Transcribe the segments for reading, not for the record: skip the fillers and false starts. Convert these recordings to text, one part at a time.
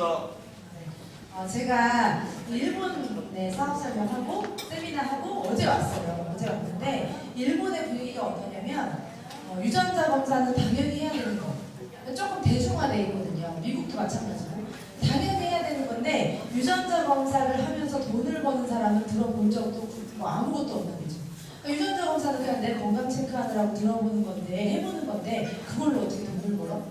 감사합니다. 제가 일본에 사업 설명하고 세미나하고 어제 왔어요. 어제 왔는데 일본의 분위기가 어떠냐면 유전자 검사는 당연히 해야 되는 거. 조금 대중화되어 있거든요. 미국도 마찬가지고. 당연히 해야 되는 건데 유전자 검사를 하면서 돈을 버는 사람은 들어본 적도 뭐 아무것도 없는 거죠. 그러니까 유전자 검사는 그냥 내 건강 체크하느라고 들어보는 건데 해보는 건데 그걸로 어떻게 돈을 벌어?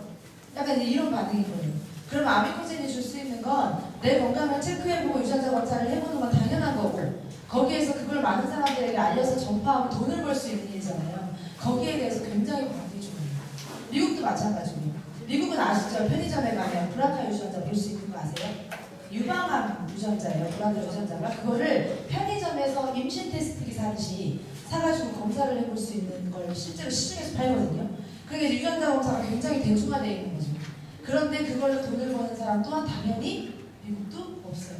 약간 이제 이런 반응인 거예요. 그럼 아미코젠이 줄 수 있는 건 내 건강을 체크해보고 유전자 검사를 해보는 건 당연한 거고 거기에서 그걸 많은 사람들에게 알려서 전파하고 돈을 벌 수 있는 일이잖아요. 거기에 대해서 굉장히 반응이 좋아요. 미국도 마찬가지고요. 미국은 아시죠? 편의점에 가면 브라카 유전자 볼 수 있는 거 아세요? 유방암 유전자예요. 브라카 유전자가 그거를 편의점에서 임신 테스트기 사듯이 사가지고 검사를 해볼 수 있는 걸 실제로 시중에서 팔거든요. 그러니까 유전자 검사가 굉장히 대중화되어 있는 거죠. 그런데 그걸로 돈을 버는 사람 또한 당연히 미국도 없어요.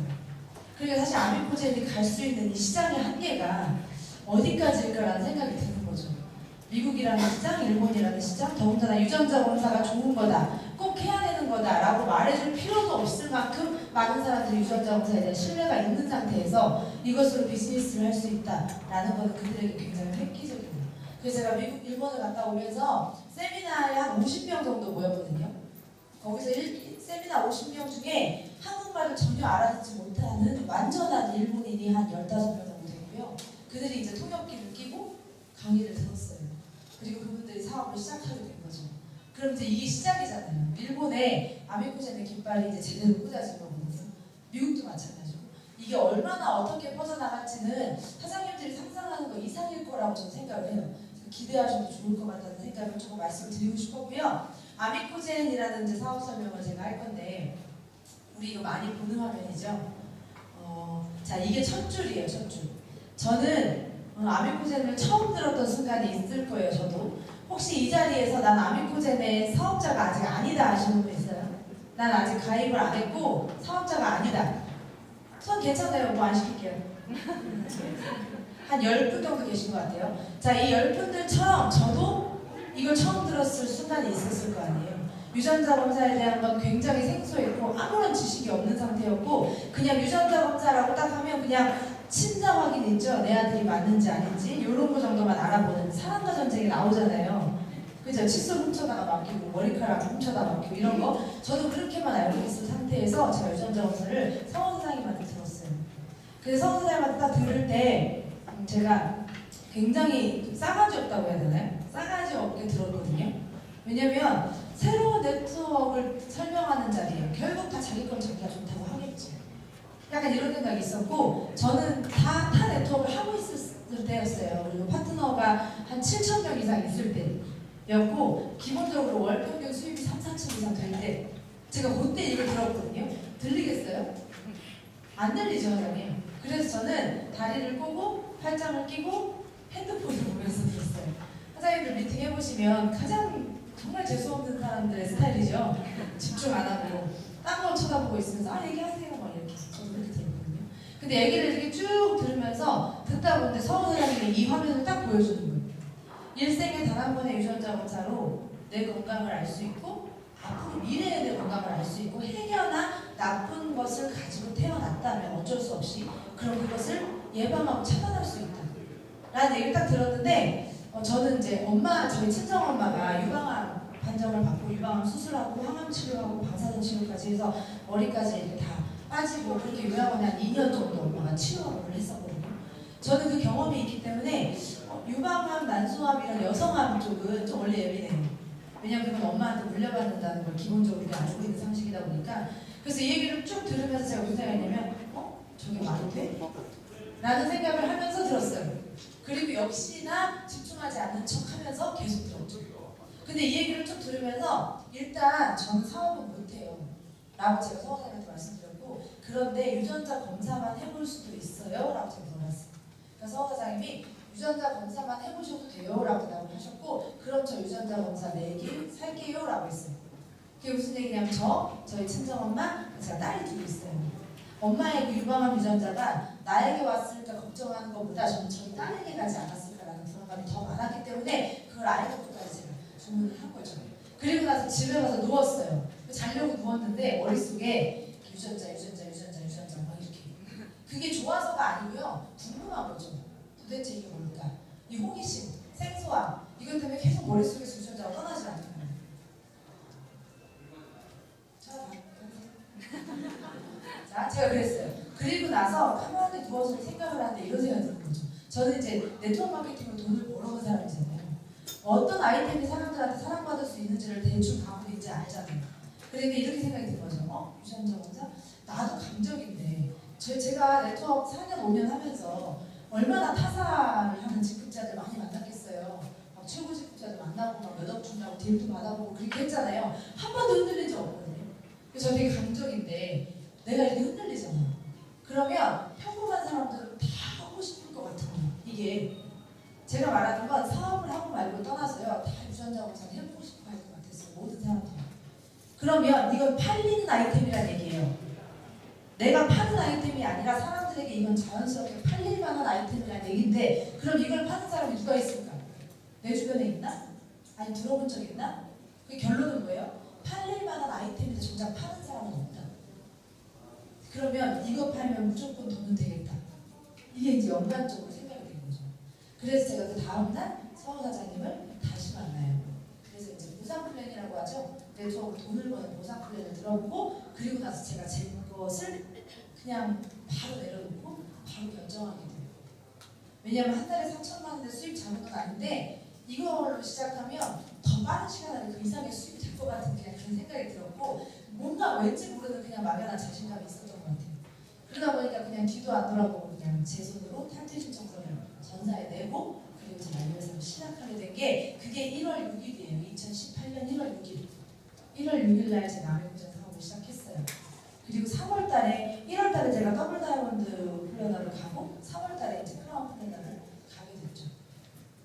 그러니까 사실 아미코젠이 갈 수 있는 이 시장의 한계가 어디까지일까라는 생각이 드는 거죠. 미국이라는 시장, 일본이라는 시장, 더군다나 유전자 검사가 좋은 거다, 꼭 해야 되는 거다라고 말해줄 필요도 없을 만큼 많은 사람들이 유전자 검사에 대한 신뢰가 있는 상태에서 이것으로 비즈니스를 할 수 있다라는 것은 그들에게 굉장히 획기적이에요. 그래서 제가 미국, 일본을 갔다 오면서 세미나에 한 50명 정도 모였거든요. 거기서 세미나 50명 중에 한국말을 전혀 알아듣지 못하는 완전한 일본인이 한 15명 정도 되고요. 그들이 이제 통역기를 끼고 강의를 들었어요. 그리고 그분들이 사업을 시작하게 된 거죠. 그럼 이제 이게 시작이잖아요. 일본의 아미코젠의 깃발이 이제 제대로 꽂아진 거거든요. 미국도 마찬가지고. 이게 얼마나 어떻게 퍼져나갈지는 사장님들이 상상하는 거 이상일 거라고 저는 생각을 해요. 기대하셔도 좋을 것 같다는 생각을 조금 말씀을 드리고 싶었고요. 아미코젠이라는 이제 사업 설명을 제가 할 건데 우리 이거 많이 보는 화면이죠. 자, 이게 첫 줄이에요. 첫 줄. 저는 아미코젠을 처음 들었던 순간이 있을 거예요. 저도. 혹시 이 자리에서 난 아미코젠의 사업자가 아직 아니다 하시는 분 있어요? 난 아직 가입을 안 했고 사업자가 아니다. 손 괜찮아요. 뭐 안 시킬게요. 한 10분 정도 계신 것 같아요. 자, 이 10분들처럼 저도 이걸 처음 들었을 순간이 있었을 거 아니에요. 유전자 검사에 대한 건 굉장히 생소했고 아무런 지식이 없는 상태였고 그냥 유전자 검사라고 딱 하면 그냥 친자 확인 있죠. 내 아들이 맞는지 아닌지 이런 거 정도만 알아보는 사랑과 전쟁이 나오잖아요. 그죠? 칫솔 훔쳐다가 맡기고 머리카락 훔쳐다가 맡기고 이런 거 저도 그렇게만 알고 있을 상태에서 제가 유전자 검사를 성원 선생님한테 들었어요. 그래서 성원 선생님한테 딱 들을 때 제가 굉장히 싸가지 없다고 해야 되나요? 싸가지 없게 들었거든요. 왜냐면 새로운 네트워크를 설명하는 자리에 결국 다 자기 건 자기가 좋다고 하겠지. 약간 이런 생각이 있었고 저는 다 네트워크를 하고 있을 때였어요. 그리고 파트너가 한 7,000명 이상 있을 때였고 기본적으로 월 평균 수입이 3, 4천 이상 될 때 제가 그때 이걸 들었거든요. 들리겠어요? 안 들리죠, 사장님? 그래서 저는 다리를 꼬고 팔짱을 끼고 핸드폰을 보면서 들었어요. 사장님들 미팅 해보시면 가장 정말 재수없는 사람들의 스타일이죠. 집중 안 하고 딴 거 쳐다보고 있으면서 얘기하세요 막 이렇게 저도 그렇게 들었거든요. 근데 얘기를 이렇게 쭉 들으면서 듣다 보는데 서원 사장님이 이 화면을 딱 보여주는 거예요. 일생에 단 한 번의 유전자 검사로 내 건강을 알 수 있고 앞으로 미래의 내 건강을 알 수 있고 행여나 나쁜 것을 가지고 태어났다면 어쩔 수 없이 그럼 그것을 예방하고 차단할 수 있다 라는 얘기를 딱 들었는데 저는 이제 저희 친정엄마가 유방암 판정을 받고 유방암 수술하고 항암 치료하고 방사선 치료까지 해서 머리까지 이렇게 다 빠지고 그렇게 요양원에 한 2년 정도 엄마가 치료를 했었거든요. 저는 그 경험이 있기 때문에 유방암, 난소암 이런 여성암 쪽은 좀 원래 예민해요. 왜냐면 그건 엄마한테 물려받는다는 걸 기본적으로 알고 있는 상식이다 보니까 그래서 이 얘기를 쭉 들으면서 제가 무슨 생각했냐면 저게 말이 돼? 라는 생각을 하면서 들었어요. 그리고 역시나 집중하지 않는 척 하면서 계속 들었죠. 근데 이 얘기를 쭉 들으면서 일단 저는 사업은 못해요 라고 제가 서원사님한테 말씀드렸고 그런데 유전자 검사만 해볼 수도 있어요 라고 제가 물어봤어요. 그래서 서원 사장님이 유전자 검사만 해보셔도 돼요 라고 대답을 하셨고 그럼 저 유전자 검사 내기 살게요 라고 했어요. 그게 무슨 얘기냐면 저희 친정엄마, 제가 딸이 둘이 있어요. 엄마의 그 유방암 유전자가 나에게 왔을까 걱정하는 것보다 저는 저희 딸에게 가지 않았을까라는 불안감이 더 많았기 때문에 그걸 알고까지 제가 주문을 한 거죠. 그리고 나서 집에 가서 누웠어요. 자려고 누웠는데 머릿속에 유전자 막 이렇게. 그게 좋아서가 아니고요. 궁금한 거죠. 도대체 이게 뭘까? 이 호기심, 생소함 이것 때문에 계속 머릿속에서 유전자가 떠나지 않는 거예요. 자, 제가 그랬어요. 그리고 나서 가만히 누워서 생각을 하는데 이런 생각이 드는 거죠. 저는 이제 네트워크 마케팅으로 돈을 벌어온 사람이잖아요. 어떤 아이템이 사람들한테 사랑받을 수 있는지를 대충 감을 이제 알잖아요. 그러니까 이렇게 생각이 든 거죠. 유전자 검사? 나도 감정인데 제가 네트워크 4년 5년 하면서 얼마나 타사를 하는 직급자들 많이 만났겠어요. 막 최고 직급자들 만나고 막 몇 억 준다고 딜도 받아보고 그렇게 했잖아요. 한 번도 흔들린 적 없거든요. 그래서 저 되게 감정인데 내가 이렇게 흔들리잖아. 그러면 평범한 사람들은 다 하고 싶을 것 같은 거예요. 이게 제가 말하는 건 사업을 하고 말고 떠나서요. 다 유전자 검사를 해보고 싶어 할 것 같았어요. 모든 사람들이. 그러면 이건 팔리는 아이템이란 얘기예요. 내가 파는 아이템이 아니라 사람들에게 이건 자연스럽게 팔릴 만한 아이템이란 얘기인데 그럼 이걸 파는 사람이 누가 있을까? 내 주변에 있나? 아니 들어본 적 있나? 그 결론은 뭐예요? 팔릴 만한 아이템인데 정작 파는 사람은 없다. 그러면 이거 팔면 무조건 돈은 되겠다. 이게 이제 연관적으로 생각이 된 거죠. 그래서 제가 그 다음날 서울 사장님을 다시 만나요. 그래서 이제 보상 플랜이라고 하죠. 네트워크 돈을 버는 보상 플랜을 들어보고 그리고 나서 제가 제 것을 그냥 바로 내려놓고 바로 결정하게 돼요. 왜냐하면 한 달에 3천만 원대 수입 잡은 건 아닌데 이걸로 시작하면 더 빠른 시간 안에 그 이상의 수입이 될 것 같은 그냥 그런 생각이 들었고 뭔가 왠지 모르는 그냥 막연한 자신감이 있었던 것 같아요. 그러다 보니까 그냥 뒤도 안 돌아보고 그냥 제 손으로 탈퇴 신청서를 전사에 내고 그리고 제가 이 회사를 시작하게 된 게 그게 1월 6일이에요. 2018년 1월 6일. 1월 6일 날 제가 아메리칸 사업을 시작했어요. 그리고 3월 달에 1월 달에 제가 더블 다이아몬드 플래너를 가고 3월 달에 이제 크라운 플래너를 가게 됐죠.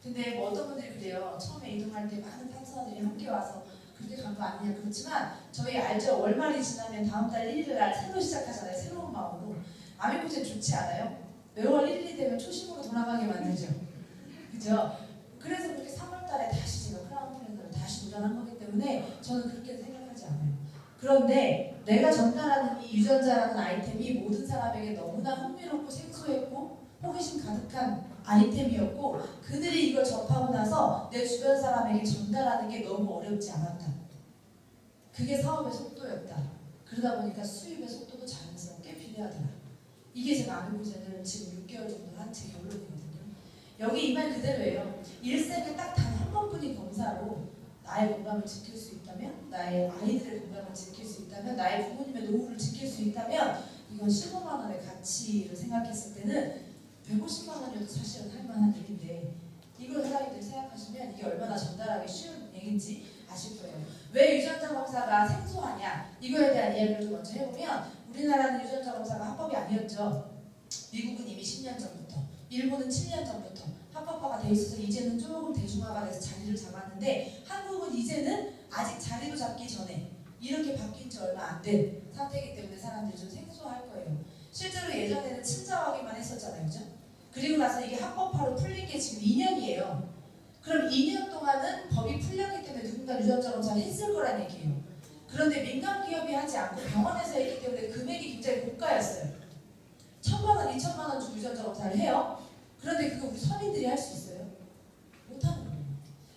근데 뭐 어떤 분들이 그래요. 처음에 이동할 때 많은 탕수원들이 함께 와서 그렇게 간 거 아니냐. 그렇지만 저희 알죠. 월말이 지나면 다음 달 1일 날 새로 시작하잖아요. 새로운 마음으로. 아메리칸 좋지 않아요? 매월 1일이 되면 초심으로 돌아가게 만들죠. 그죠? 그래서 그렇게 3월 달에 다시 제가 크라운 플래너를 다시 도전한 거기 때문에 저는 그렇게 생각하지 않아요. 그런데 내가 전달하는 이 유전자라는 아이템이 모든 사람에게 너무나 흥미롭고 생소했고 호기심 가득한 아이템이었고 그들이 이걸 접하고 나서 내 주변 사람에게 전달하는 게 너무 어렵지 않았다. 그게 사업의 속도였다. 그러다 보니까 수입의 속도도 자연스럽게 비례하더라. 이게 제가 아메리칸을 지금 6개월 정도 한 제 결론이거든요. 여기 이 말 그대로예요. 일생에 딱 단 한 번뿐인 검사로 나의 건강을 지킬 수 있다면, 나의 아이들의 건강을 지킬 수 있다면, 나의 부모님의 노후를 지킬 수 있다면 이건 15만 원의 가치를 생각했을 때는 150만 원이어도 사실은 할 만한 일인데 이걸 사람들이 생각하시면 이게 얼마나 전달하기 쉬운 얘기인지 아실 거예요. 왜 유전자 검사가 생소하냐? 이거에 대한 이야기를 먼저 해보면 우리나라는 유전자 검사가 합법이 아니었죠. 미국은 이미 10년 전부터, 일본은 7년 전부터 합법화가 돼 있어서 이제는 조금 대중화가 돼서 자리를 잡았는데 한국은 이제는 아직 자리도 잡기 전에 이렇게 바뀐 지 얼마 안 된 상태이기 때문에 사람들이 좀 생소할 거예요. 실제로 예전에는 친자화기만 했었잖아요. 그죠? 그리고 나서 이게 합법화로 풀린 게 지금 2년이에요. 그럼 2년 동안은 법이 풀렸기 때문에 누군가 유전자 검사를 했을 거란 얘기예요. 그런데 민간 기업이 하지 않고 병원에서 했기 때문에 금액이 굉장히 고가였어요. 1,000만 원, 2,000만 원 주고 유전자 검사를 해요. 그런데 그거 우리 서민들이 할 수 있어요? 못하는 거예요.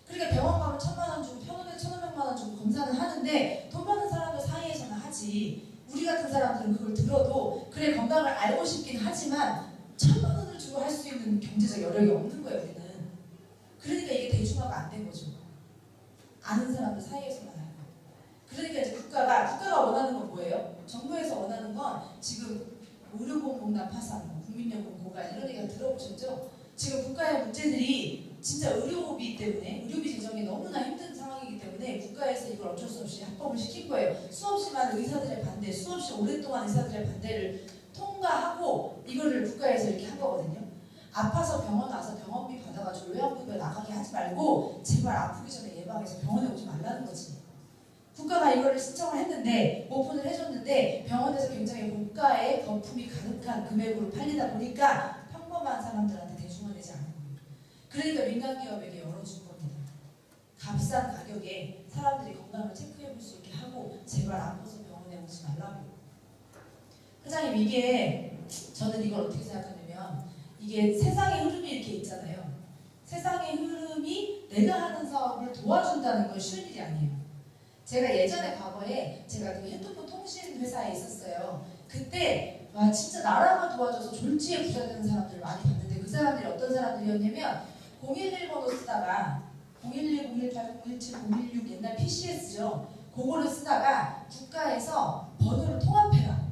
그러니까 병원 가면 1,000만 원 주고 평원에 1,500만 원 주고 검사는 하는데 돈 많은 사람들 사이에서는 하지. 우리 같은 사람들은 그걸 들어도 그래 건강을 알고 싶긴 하지만 1,000만 원을 주고 할 수 있는 경제적 여력이 없는 거예요. 우리는. 그러니까 이게 대중화가 안 된 거죠. 아는 사람들 사이에서만 하는 거. 그러니까 이제 국가가 원하는 건 뭐예요? 정부에서 원하는 건 지금 의료보험공단 파산, 국민연금 고갈 이런 얘기 들어보셨죠? 지금 국가의 문제들이 진짜 의료비 때문에 의료비 재정이 너무나 힘든 상황이기 때문에 국가에서 이걸 어쩔 수 없이 합법을 시킨 거예요. 수없이 많은 의사들의 반대, 수없이 오랫동안 의사들의 반대를 통과하고 이거를 국가에서 이렇게 한 거거든요. 아파서 병원 와서 병원비 받아가지고 요양급여 나가게 하지 말고 제발 아프기 전에 예방해서 병원에 오지 말라는 거지. 국가가 이거를 신청을 했는데 오픈을 해줬는데 병원에서 굉장히 고가의 거품이 가득한 금액으로 팔리다 보니까 평범한 사람들한테 대중화되지 않은 거예요. 그러니까 민간 기업에게 열어준 겁니다. 값싼 가격에 사람들이 건강을 체크해볼 수 있게 하고 제발 아파서 병원에 오지 말라고. 사장님 이게 저는 이걸 어떻게 생각하냐면 이게 세상의 흐름이 이렇게 있잖아요. 세상의 흐름이 내가 하는 사업을 도와준다는 건 쉬운 일이 아니에요. 제가 예전에 과거에 제가 그 핸드폰 통신 회사에 있었어요. 그때 와 진짜 나라가 도와줘서 졸지에 부자 되는 사람들을 많이 봤는데 그 사람들이 어떤 사람들이었냐면 011번호 쓰다가 011, 018, 017, 016 옛날 PCS죠. 그거를 쓰다가 국가에서 번호를 통합해라.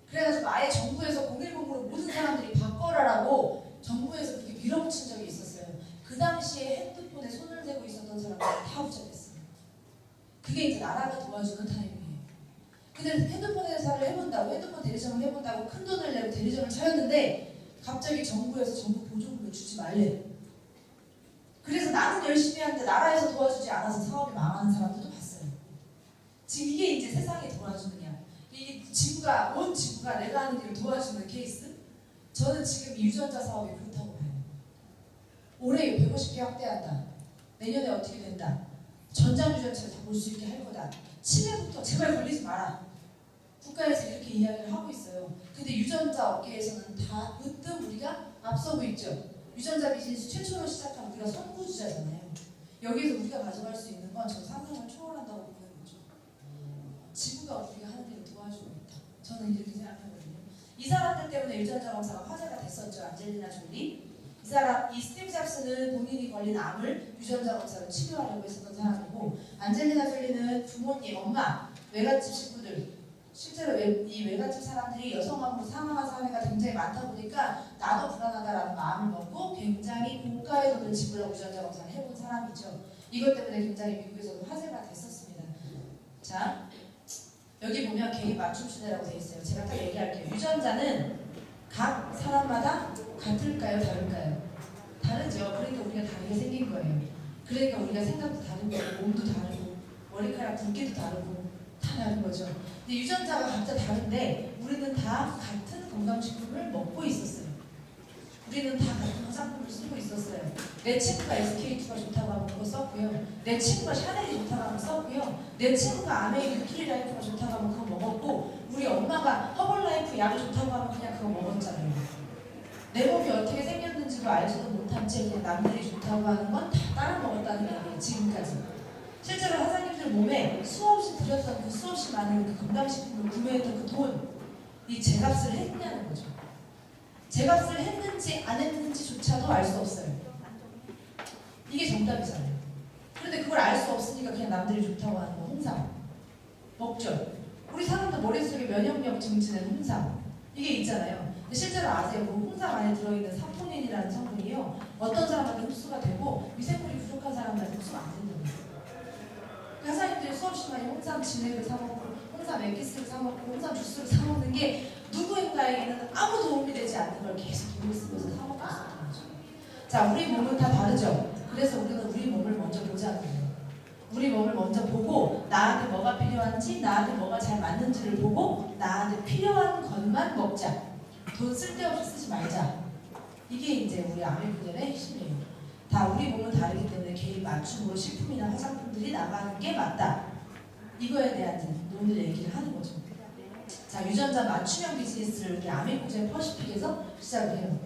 그래가지고 아예 정부에서 010으로 모든 사람들이 바꿔라라고 정부에서 그렇게 밀어붙인 적이 있었어요. 그 당시에 핸드폰에 손을 대고 있었던 사람들이 다 부자됐어요. 그게 이제 나라가 도와주는 타이밍이에요. 근데 핸드폰 회사를 해본다고, 핸드폰 대리점을 해본다고 큰 돈을 내고 대리점을 차렸는데 갑자기 정부에서 정부 보조금을 주지 말래. 그래서 나는 열심히 하는데 나라에서 도와주지 않아서 사업이 망하는 사람들도 봤어요. 지금 이게 이제 세상에 도와주느냐. 이 지구가, 온 지구가 내가 하는 일을 도와주는 케이스? 저는 지금 유전자 사업이 그렇다고 봐요. 올해 150개 확대한다. 내년에 어떻게 된다. 전자유전체를 다 볼 수 있게 할 거다. 치매부터 제발 걸리지 마라. 국가에서 이렇게 이야기를 하고 있어요. 근데 유전자 업계에서는 다 으뜸 우리가 앞서고 있죠. 유전자 비즈니스 최초로 시작한 우리가 선구주자잖아요. 여기에서 우리가 가져갈 수 있는 건 저 상상을 초월한다고 보는 거죠. 지구가 우리가 하는 일을 도와주고 있다. 저는 이렇게 생각하거든요. 이 사람들 때문에 유전자 검사가 화제가 됐었죠. 안젤리나 졸리. 이 스티브 잡스는 본인이 걸린 암을 유전자 검사로 치료하려고 했었던 사람이고, 안젤리나 졸리는 부모님, 엄마, 외갓집 식구들, 실제로 이 외갓집 사람들이 여성암으로 사망한 사례가 굉장히 많다 보니까 나도 불안하다라는 마음을 먹고 굉장히 고가의 돈을 지불하고 유전자 검사를 해본 사람이죠. 이것 때문에 굉장히 미국에서도 화제가 됐었습니다. 자, 여기 보면 개인 맞춤 시대라고 되어 있어요. 제가 딱 얘기할게요. 유전자는 각 사람마다 같을까요? 다를까요? 다르죠. 그러니까 우리가 다르게 생긴 거예요. 그러니까 우리가 생각도 다른 거고, 몸도 다르고, 머리카락 굵기도 다르고, 다 다른 거죠. 근데 유전자가 각자 다른데 우리는 다 같은 건강식품을 먹고 있었어요. 우리는 다 같은 화장품을 쓰고 있었어요. 내 친구가 SK2가 좋다고 하면 그거 썼고요. 내 친구가 샤넬이 좋다고 하면 썼고요. 내 친구가 아메이 뉴트리라이프가 좋다고 하면 그거 먹었고, 우리 엄마가 허벌라이프 약이 좋다고 하면 그냥 그거 먹었잖아요. 내 몸이 어떻게 생겼는지도 알지도 못한 채 그냥 남들이 좋다고 하는 건 다 따라 먹었다는 얘기예요. 지금까지. 실제로 사장님들 몸에 수없이 들였던 그 수없이 많은 그 건강식품을 구매했던 그 돈, 이 제값을 했냐는 거죠. 제값을 했는지 안 했는지조차도 알 수 없어요. 이게 정답이잖아요. 그런데 그걸 알 수 없으니까 그냥 남들이 좋다고 하는 거 홍삼 먹죠. 우리 사람들 머릿속에 면역력 증진의 홍삼 이게 있잖아요. 근데 실제로 아세요? 그 홍삼 안에 들어있는 사포닌이라는 성분이요, 어떤 사람한테 흡수가 되고 미생물이 부족한 사람한테 흡수가 안 된다는 거예요. 회사님들이 수없이 많이 홍삼 진액을 사먹고 홍삼 액기스를 사먹고 홍삼 주스를 사먹는 게 누구인가에게는 아무 도움이 되지 않는 걸 계속 돈을 쓰면서 사먹고 있었던 거죠. 자, 우리 몸은 다 다르죠. 그래서 우리는 우리 몸을 먼저 보자는 거예요. 우리 몸을 먼저 보고 나한테 뭐가 필요한지, 나한테 뭐가 잘 맞는지를 보고 나한테 필요한 것만 먹자. 돈 쓸데없이 쓰지 말자. 이게 이제 우리 아메리칸의 핵심이에요. 다 우리 몸은 다르기 때문에 개인 맞춤으로 식품이나 화장품들이 나가는 게 맞다. 이거에 대한 오늘 얘기를 하는 거죠. 자, 유전자 맞춤형 비즈니스를 우리 아메리칸 퍼시픽에서 시작을 해요.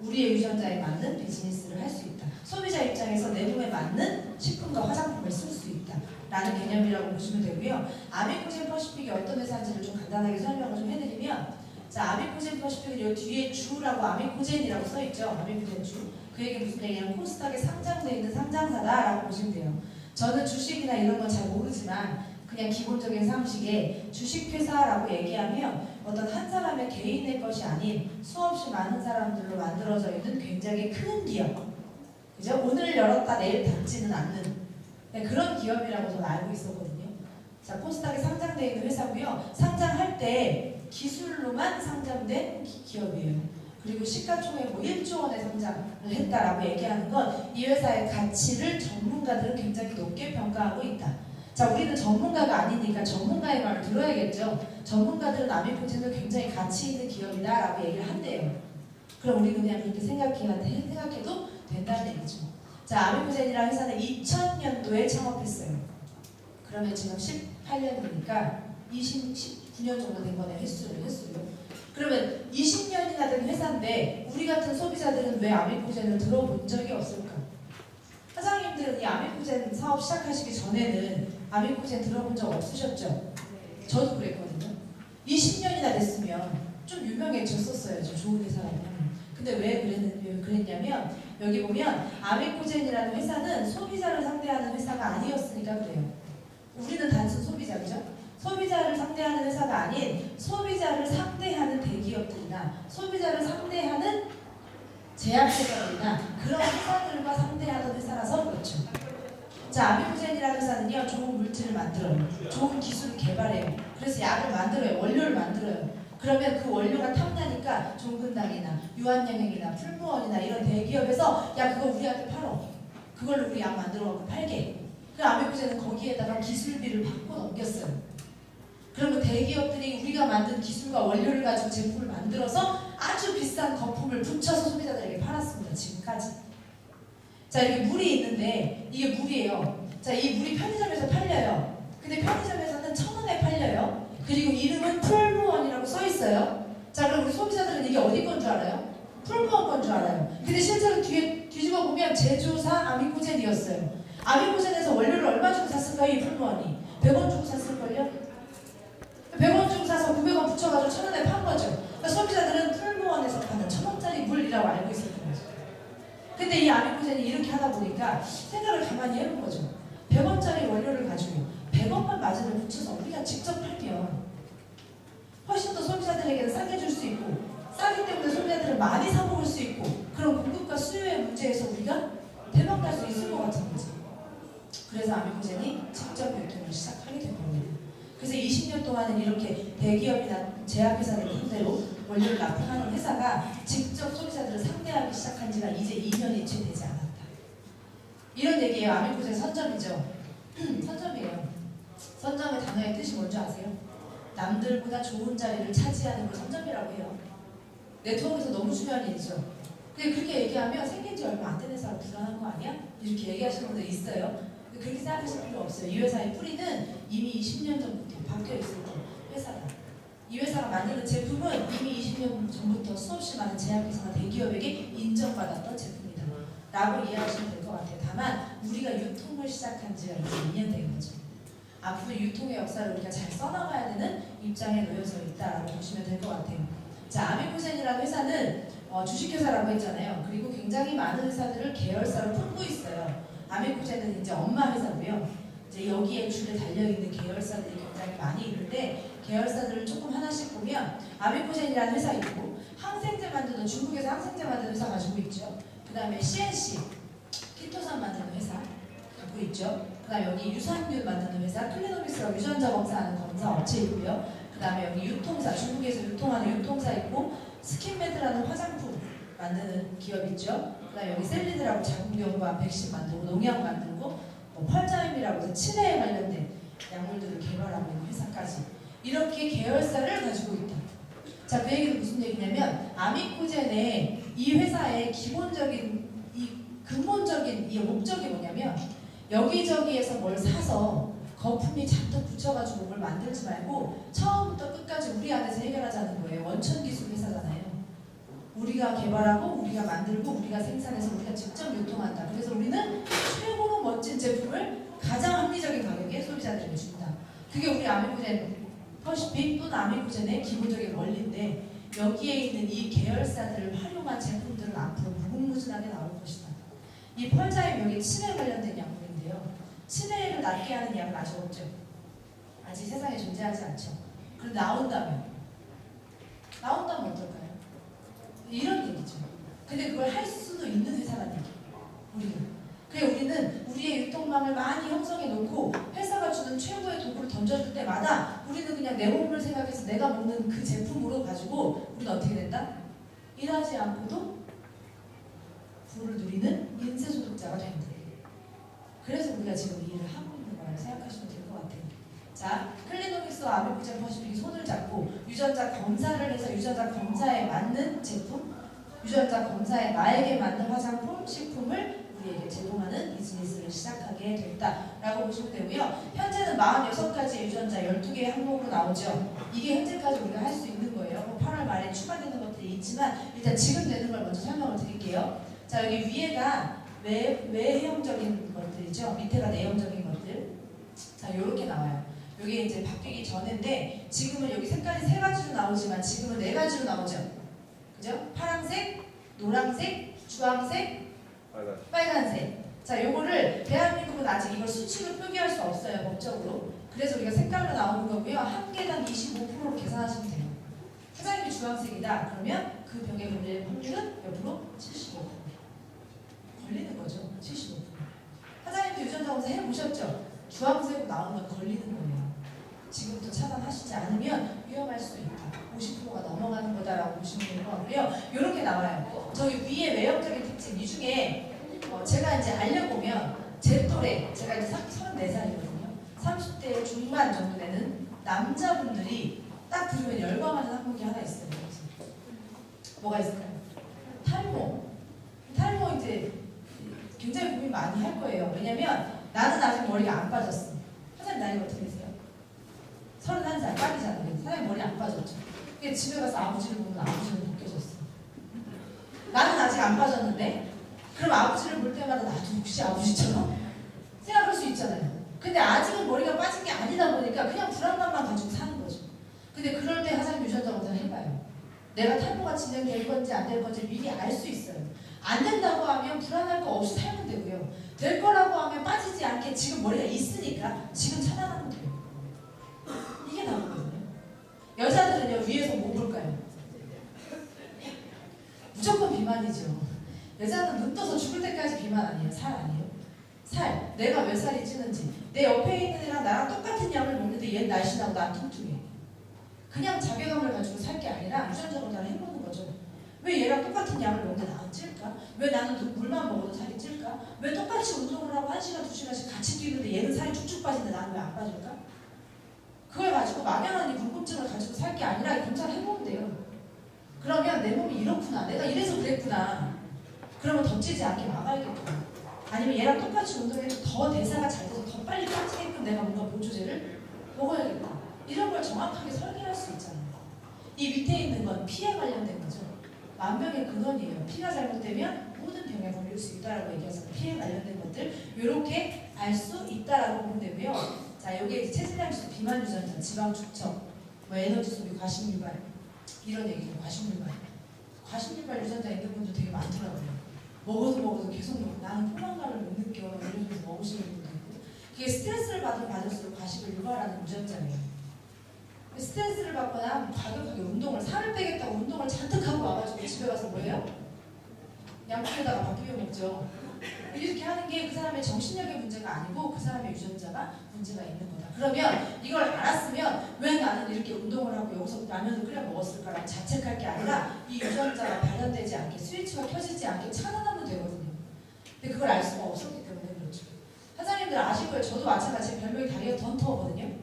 우리의 유전자에 맞는 비즈니스를 할 수 있다. 소비자 입장에서 내 몸에 맞는 식품과 화장품을 쓸 수 있다. 라는 개념이라고 보시면 되고요. 아메리칸 퍼시픽이 어떤 회사인지를 좀 간단하게 설명을 좀 해드리면, 자, 아메리칸 퍼시픽은 여기 뒤에 주라고 아메리칸이라고 써있죠. 아메리칸 주. 그 얘기 무슨 얘기냐면 코스닥에 상장되어 있는 상장사다라고 보시면 돼요. 저는 주식이나 이런 건 잘 모르지만 그냥 기본적인 상식에 주식회사라고 얘기하면 어떤 한 사람의 개인의 것이 아닌 수없이 많은 사람들로 만들어져 있는 굉장히 큰 기업. 그죠? 오늘 열었다 내일 닫지는 않는 그런 기업이라고 저는 알고 있었거든요. 자, 코스닥에 상장되어 있는 회사고요. 상장할 때 기술로만 상장된 기업이에요. 그리고 시가총액 1조 원의 상장을 했다라고 얘기하는 건 이 회사의 가치를 전문가들은 굉장히 높게 평가하고 있다. 자, 우리는 전문가가 아니니까 전문가의 말을 들어야겠죠. 전문가들은 아메리칸을 굉장히 가치 있는 기업이다라고 얘기를 한대요. 그럼 우리는 그냥 그렇게 생각해도 된다는 얘기죠. 자, 아메리칸이라는 회사는 2000년도에 창업했어요. 그러면 지금 18년이니까 29 9년 정도 된 거네요. 횟수요. 그러면 20년이나 된 회사인데 우리 같은 소비자들은 왜 아미코젠을 들어본 적이 없을까? 사장님들은 이 아미코젠 사업 시작하시기 전에는 아미코젠 들어본 적 없으셨죠? 저도 그랬거든요. 20년이나 됐으면 좀 유명해졌었어요. 좀 좋은 회사라면. 근데 왜 그랬냐면 여기 보면 아미코젠이라는 회사는 소비자를 상대하는 회사가 아니었으니까 그래요. 우리는 단순 소비자죠. 소비자를 상대하는 회사가 아닌 소비자를 상대하는 대기업들이나 소비자를 상대하는 제약회사들이나 그런 회사들과 상대하던 회사라서 그렇죠. 자, 아미코젠이라는 회사는요, 좋은 물질을 만들어요. 좋은 기술을 개발해요. 그래서 약을 만들어요. 원료를 만들어요. 그러면 그 원료가 탐나니까 종근당이나 유한양행이나 풀무원이나 이런 대기업에서 야 그거 우리한테 팔어. 그걸로 우리 약 만들어갖고 팔게. 그 아미코젠은 거기에다가 기술비를 받고 넘겼어요. 그러면 대기업들이 우리가 만든 기술과 원료를 가지고 제품을 만들어서 아주 비싼 거품을 붙여서 소비자들에게 팔았습니다. 지금까지. 자, 이렇게 물이 있는데 이게 물이에요. 자, 이 물이 편의점에서 팔려요. 근데 편의점에서는 1,000원에 팔려요. 그리고 이름은 풀무원이라고 써 있어요. 자, 그럼 우리 소비자들은 이게 어디 건 줄 알아요? 풀무원 건 줄 알아요. 근데 실제로 뒤에 뒤집어 보면 제조사 아미코젠이었어요. 아미코젠에서 원료를 얼마 주고 샀을까요? 이 풀무원이 100원 주고 샀을걸요? 100원 주고 사서 900원 붙여가지고 1,000원에 판 거죠. 그러니까 소비자들은 풀무원에서 파는 1,000원짜리 물이라고 알고 있었던 거죠. 근데 이 아미코젠이 이렇게 하다 보니까 생각을 가만히 해본 거죠. 100원짜리 원료를 가지고 100원만 마진을 붙여서 우리가 직접 팔면 훨씬 더 소비자들에게는 싸게 줄 수 있고 싸기 때문에 소비자들은 많이 사 먹을 수 있고 그런 공급과 수요의 문제에서 우리가 대박 날 수 있을 것 같은 거지. 그래서 아미코젠이 직접 유통을 시작하게 된 겁니다. 그래서 20년 동안은 이렇게 대기업이나 제약회사를 상대로 원료를 납품하는 회사가 직접 소비자들을 상대하기 시작한 지가 이제 2년이 채 되지 않았다. 이런 얘기예요. 아미코젠 선점이죠. 선점이에요. 선점의 단어의 뜻이 뭔지 아세요? 남들보다 좋은 자리를 차지하는 걸 선점이라고 해요. 네트워크에서 너무 중요한 일이죠. 근데 그렇게 얘기하면 생긴 지 얼마 안 된 회사가 불안한 거 아니야? 이렇게 얘기하시는 분들 있어요. 그렇게 생각하실 필요 없어요. 이 회사의 뿌리는 이미 20년 전부터 박혀 있을 회사다. 이 회사가 만드는 제품은 이미 20년 전부터 수없이 많은 제약회사나 대기업에게 인정받았던 제품이다. 라고 이해하시면 될 것 같아요. 다만 우리가 유통을 시작한 지가 이제 2년 된 거죠. 앞으로 유통의 역사를 우리가 잘 써나가야 되는 입장에 놓여서 있다라고 보시면 될 것 같아요. 자, 아미코젠이라는 회사는 주식회사라고 했잖아요. 그리고 굉장히 많은 회사들을 계열사로 품고 있어요. 아미코젠은 이제 엄마 회사고요. 이제 여기에 줄에 달려있는 계열사들이 굉장히 많이 있는데 계열사들을 조금 하나씩 보면 아미코젠이라는 회사 있고 항생제 만드는 중국에서 항생제 만드는 회사 가지고 있죠. 그 다음에 CNC 키토산 만드는 회사 갖고 있죠. 그 다음에 여기 유산균 만드는 회사 클리노믹스라고 유전자 검사하는 검사 업체 있고요. 그 다음에 여기 유통사 중국에서 유통하는 유통사 있고 스킨메드라는 화장품 만드는 기업 있죠. 그 다음에 여기 셀리드라고 자궁경부암 백신 만들고 농약 만들고 펄자임이라고 해서 치매에 관련된 약물들을 개발하고 있는 회사까지 이렇게 계열사를 가지고 있다. 자, 그 얘기는 무슨 얘기냐면 아미코젠의 이 회사의 기본적인 이 근본적인 이 목적이 뭐냐면 여기저기에서 뭘 사서 거품이 잔뜩 붙여가지고 뭘 만들지 말고 처음부터 끝까지 우리 안에서 해결하자는 거예요. 원천기술 회사잖아요. 우리가 개발하고 우리가 만들고 우리가 생산해서 우리가 직접 유통한다. 그래서 우리는 최고로 멋진 제품을 가장 합리적인 가격에 소비자들에게 준다. 그게 우리 아미코젠 퍼시픽 또는 아미코젠의 기본적인 원리인데 여기에 있는 이 계열사들을 활용한 제품들은 앞으로 무궁무진하게 나올 것이다. 이 펄자임 여기 치매 관련된 약물인데요. 치매를 낫게 하는 약은 아직 없죠. 아직 세상에 존재하지 않죠. 그런데 나온다면 어떨까요? 이런 얘기죠. 근데 그걸 할 수도 있는 회사라는 얘기예요. 우리는. 그래 우리는 우리의 유통망을 많이 형성해 놓고 회사가 주는 최고의 도구를 던져줄 때마다 우리는 그냥 내 몸을 생각해서 내가 먹는 그 제품으로 가지고 우리는 어떻게 된다? 일하지 않고도 부를 누리는 인쇄소득자가 된다. 그래서 우리가 지금 이 일을 하고 있는 거라고 생각하시면 될 것 같아요. 자, 클리노믹스와 아미코젠 퍼시픽이 손을 잡고 유전자 검사를 해서 유전자 검사에 맞는 제품, 유전자 검사에 나에게 맞는 화장품, 식품을 우리에게 제공하는 비즈니스를 시작하게 나타나게 됐다라고 보시면 되고요. 현재는 46가지 유전자 12개의 항목으로 나오죠. 이게 현재까지 우리가 할 수 있는 거예요. 뭐 8월 말에 추가되는 것들이 있지만 일단 지금 되는 걸 먼저 설명을 드릴게요. 자, 여기 위에가 외형적인 것들이죠. 밑에가 내형적인 것들. 자, 요렇게 나와요. 이게 이제 바뀌기 전인데 지금은 여기 색깔이 3가지로 나오지만 지금은 4가지로 나오죠. 그죠? 파란색, 노란색, 주황색, 빨간색. 자, 요거를 대한민국은 아직 이걸 수치로 표기할 수 없어요, 법적으로. 그래서 우리가 색깔로 나오는 거고요. 한 개당 25%로 계산하시면 돼요. 사장님이 주황색이다. 그러면 그 병에 걸릴 확률은 몇 프로? 75%. 걸리는 거죠. 75%. 사장님도 유전자 검사 해보셨죠? 주황색으로 나오는 건 걸리는 거예요. 지금부터 차단하시지 않으면 위험할 수 있다. 50%가 넘어가는 거다라고 보시면 될 것 같고요. 이렇게 나와요. 저기 위에 외형적인 특징 이 중에 제가 이제 알려보면 제 또래, 제가 이제 34살이거든요. 30대 중반 정도 되는 남자분들이 딱 들으면 열광하는 항목이 하나 있어요. 뭐가 있을까요? 탈모. 탈모 이제 굉장히 고민 많이 할 거예요. 왜냐면 나는 아직 머리가 안 빠졌어. 사장님 나이가 어떻게 되세요? 31살 빠지잖아요. 사장님 머리 안 빠졌죠. 근데 집에 가서 아버지를 보면 아버지는 벗겨졌어. 나는 아직 안 빠졌는데 그럼 아버지를 볼 때마다 나도 혹시 아버지처럼 생각할 수 있잖아요. 근데 아직은 머리가 빠진 게 아니다 보니까 그냥 불안감만 가지고 사는 거죠. 근데 그럴 때 화장 유전자 검사를 해봐요. 내가 탈모가 진행될 건지 안 될 건지 미리 알 수 있어요. 안 된다고 하면 불안할 거 없이 살면 되고요. 될 거라고 하면 빠지지 않게 지금 머리가 있으니까 지금 차단하면 돼요. 이게 나오거든요. 여자들은요, 위에서 뭐 볼까요? 무조건 비만이죠. 여자는 눈 떠서 죽을 때까지 비만 아니에요? 살 아니에요? 살. 내가 왜 살이 찌는지. 내 옆에 있는 애랑 나랑 똑같은 약을 먹는데 얘는 날씬하고 난 뚱뚱해. 그냥 자괴감을 가지고 살 게 아니라 유전자 검사를 해보는 거죠. 왜 얘랑 똑같은 약을 먹는데 나는 찔까? 왜 나는 물만 먹어도 살이 찔까? 왜 똑같이 운동을 하고 1시간, 2시간씩 같이 뛰는데 얘는 살이 쭉쭉 빠지는데 나는 왜 안 빠질까? 그걸 가지고 막연한 이 궁금증을 가지고 살 게 아니라 검사를 해보면 돼요. 그러면 내 몸이 이렇구나. 내가 이래서 그랬구나. 그러면 더 찌지 않게 막아야겠구나. 아니면 얘랑 똑같이 운동해도 더 대사가 잘 돼서 더 빨리 빠지게끔 내가 뭔가 보조제를 먹어야겠다. 이런 걸 정확하게 설계할 수 있잖아요. 이 밑에 있는 건 피에 관련된 거죠. 만병의 근원이에요. 피가 잘못되면 모든 병에 걸릴 수 있다라고 얘기해서 피에 관련된 것들 이렇게 알 수 있다라고 보면 되고요. 자, 여기에 체질량 지수, 비만 유전자, 지방 축적, 뭐 에너지 소비, 과식유발 이런 얘기죠. 과식유발 유전자 있는 분도 되게 많더라고요. 먹어도 계속 먹고 나는 포만감을 못 느껴 이러면서 먹으시는 분도 있고 그게 스트레스를 받을수록 과식을 유발하는 유전자예요. 스트레스를 받거나 과격하게 운동을 살을 빼겠다고 운동을 잔뜩 하고 와가지고 집에 가서 뭐예요? 양푼에다가 밥 비벼 먹죠. 이렇게 하는 게 그 사람의 정신력의 문제가 아니고 그 사람의 유전자가 문제가 있는 거다. 그러면 이걸 알았으면 왜 나는 이렇게 운동을 하고 여기서 라면을 끓여 먹었을까라고 자책할 게 아니라 이 유전자가 발현되지 않게 스위치가 켜지지 않게 차단하면 되거든요. 근데 그걸 알 수가 없었기 때문에 그렇죠. 사장님들 아실 거예요. 저도 마찬가지. 제 별명이 다이어트 헌터거든요.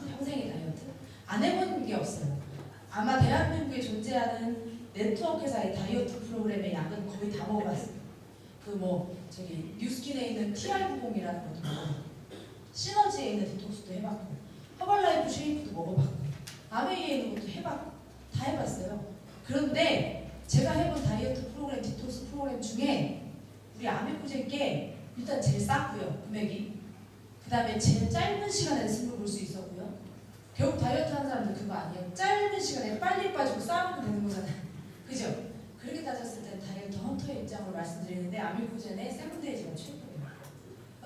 평생의 다이어트. 안 해본 게 없어요. 아마 대한민국에 존재하는 네트워크 회사의 다이어트 프로그램의 약은 거의 다 먹어봤어요. 저기 뉴스킨에 있는 TR90이라는 것도 먹어봤고 시너지에 있는 디톡스도 해봤고 허벌라이프 쉐이프도 먹어봤고 아메이에 있는 것도 해봤고 다 해봤어요. 그런데 제가 해본 다이어트 프로그램, 디톡스 프로그램 중에 우리 아메쿠제께 일단 제일 쌌고요. 금액이. 그 다음에 제일 짧은 시간에 승부 볼 수 있었고요. 결국 다이어트 하는 사람들 그거 아니에요. 짧은 시간에 빨리 빠지고 싸우면 되는 거잖아요. 그죠? 그렇게 따졌을 때 다이어트 헌터의 입장으로 말씀드리는데 아밀코젠의 세븐데이즈가 최고예요.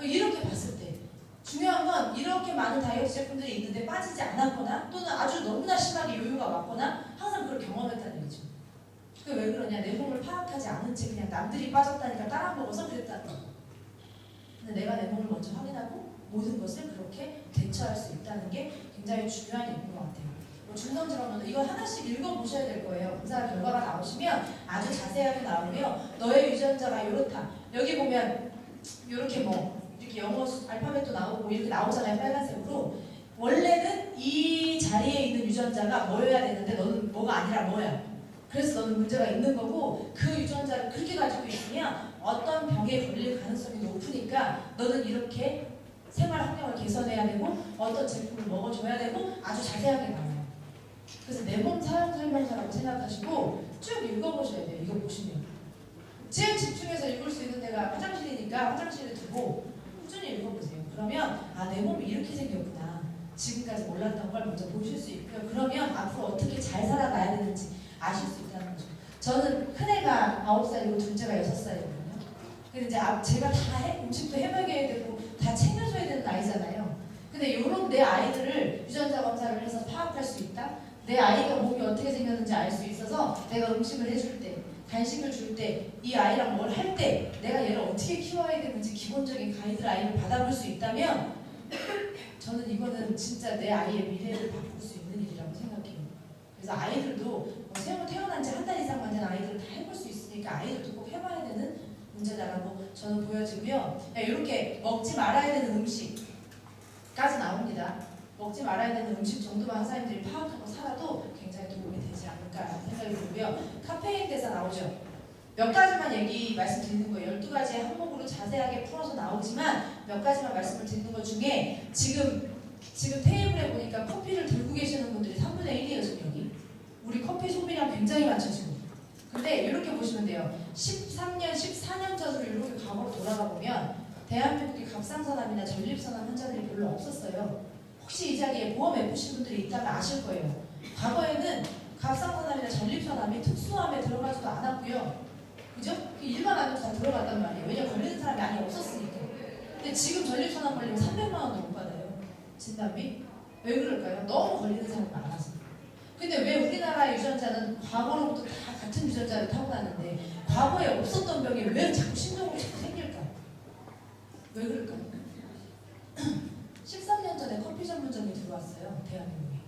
이렇게 봤을 때 중요한 건 이렇게 많은 다이어트 제품들이 있는데 빠지지 않았거나 또는 아주 너무나 심하게 요요가 왔거나 항상 그걸 경험했다는 얘기죠. 그게 왜 그러냐? 내 몸을 파악하지 않은 채 그냥 남들이 빠졌다니까 따라 먹어서 그랬다는 거. 근데 내가 내 몸을 먼저 확인하고 모든 것을 그렇게 대처할 수 있다는 게 굉장히 중요한 얘기인 것 같아요. 중성질환은 이거 하나씩 읽어보셔야 될 거예요. 검사 결과가 나오시면 아주 자세하게 나오고요. 너의 유전자가 이렇다. 여기 보면 이렇게 이렇게 영어 알파벳도 나오고 이렇게 나오잖아요. 빨간색으로. 원래는 이 자리에 있는 유전자가 뭐여야 되는데 너는 뭐가 아니라 뭐야. 그래서 너는 문제가 있는 거고 그 유전자를 그렇게 가지고 있으면 어떤 병에 걸릴 가능성이 높으니까 테니까 너는 이렇게 생활 환경을 개선해야 되고 어떤 제품을 먹어줘야 되고 아주 자세하게 나와요. 그래서 내 몸 사용 설명서라고 생각하시고 쭉 읽어보셔야 돼요. 이거 보시면 제일 집중해서 읽을 수 있는 데가 화장실이니까 화장실에 두고 꾸준히 읽어보세요. 그러면 아, 내 몸이 이렇게 생겼구나. 지금까지 몰랐던 걸 먼저 보실 수 있고요. 그러면 앞으로 어떻게 잘 살아가야 되는지 아실 수 있다는 거죠. 저는 큰애가 9살이고 둘째가 6살이거든요. 근데 이제 제가 음식도 해먹여야 되고 다 챙겨줘야 되는 나이잖아요. 근데 이런 내 아이들을 유전자 검사를 해서 파악할 수 있다? 내 아이가 몸이 어떻게 생겼는지 알 수 있어서 내가 음식을 해줄 때, 간식을 줄 때, 이 아이랑 뭘 할 때 내가 얘를 어떻게 키워야 되는지 기본적인 가이드라인을 받아볼 수 있다면 저는 이거는 진짜 내 아이의 미래를 바꿀 수 있는 일이라고 생각해요. 그래서 아이들도 태어난 지 한 달 이상만 된 아이들을 다 해볼 수 있으니까 아이들도 꼭 해봐야 되는 문제다라고 저는 보여지고요. 이렇게 먹지 말아야 되는 음식까지 나옵니다. 먹지 말아야 되는 음식 정도만 선생님들이 파악하고 살아도 굉장히 도움이 되지 않을까 생각이 들고요. 카페인 대사 나오죠. 몇 가지만 말씀드리는 거예요. 12가지의 항목으로 자세하게 풀어서 나오지만 몇 가지만 말씀을 드리는 것 중에 지금 테이블에 보니까 커피를 들고 계시는 분들이 3분의 1이에요. 지금 여기. 우리 커피 소비량 굉장히 많죠 지금. 근데 이렇게 보시면 돼요. 13년, 14년 전으로 이렇게 과거로 돌아가 보면 대한민국의 갑상선암이나 전립선암 환자들이 별로 없었어요. 혹시 이 자리에 보험 FC신 분들이 있다면 아실 거예요. 과거에는 갑상선암이나 전립선암이 특수암에 들어가지도 않았고요. 그죠? 일반 암에도 다 들어갔단 말이에요. 왜냐면 걸리는 사람이 많이 없었으니까. 근데 지금 전립선암 걸리면 300만 원도 못 받아요. 진단비? 왜 그럴까요? 너무 걸리는 사람이 많아서. 근데 왜 우리나라의 유전자는 과거로부터 다 같은 유전자를 타고났는데 과거에 없었던 병이 왜 자꾸 신종으로 자꾸 생길까? 왜 그럴까요? 13년 전에 커피 전문점이 들어왔어요. 대한민국에.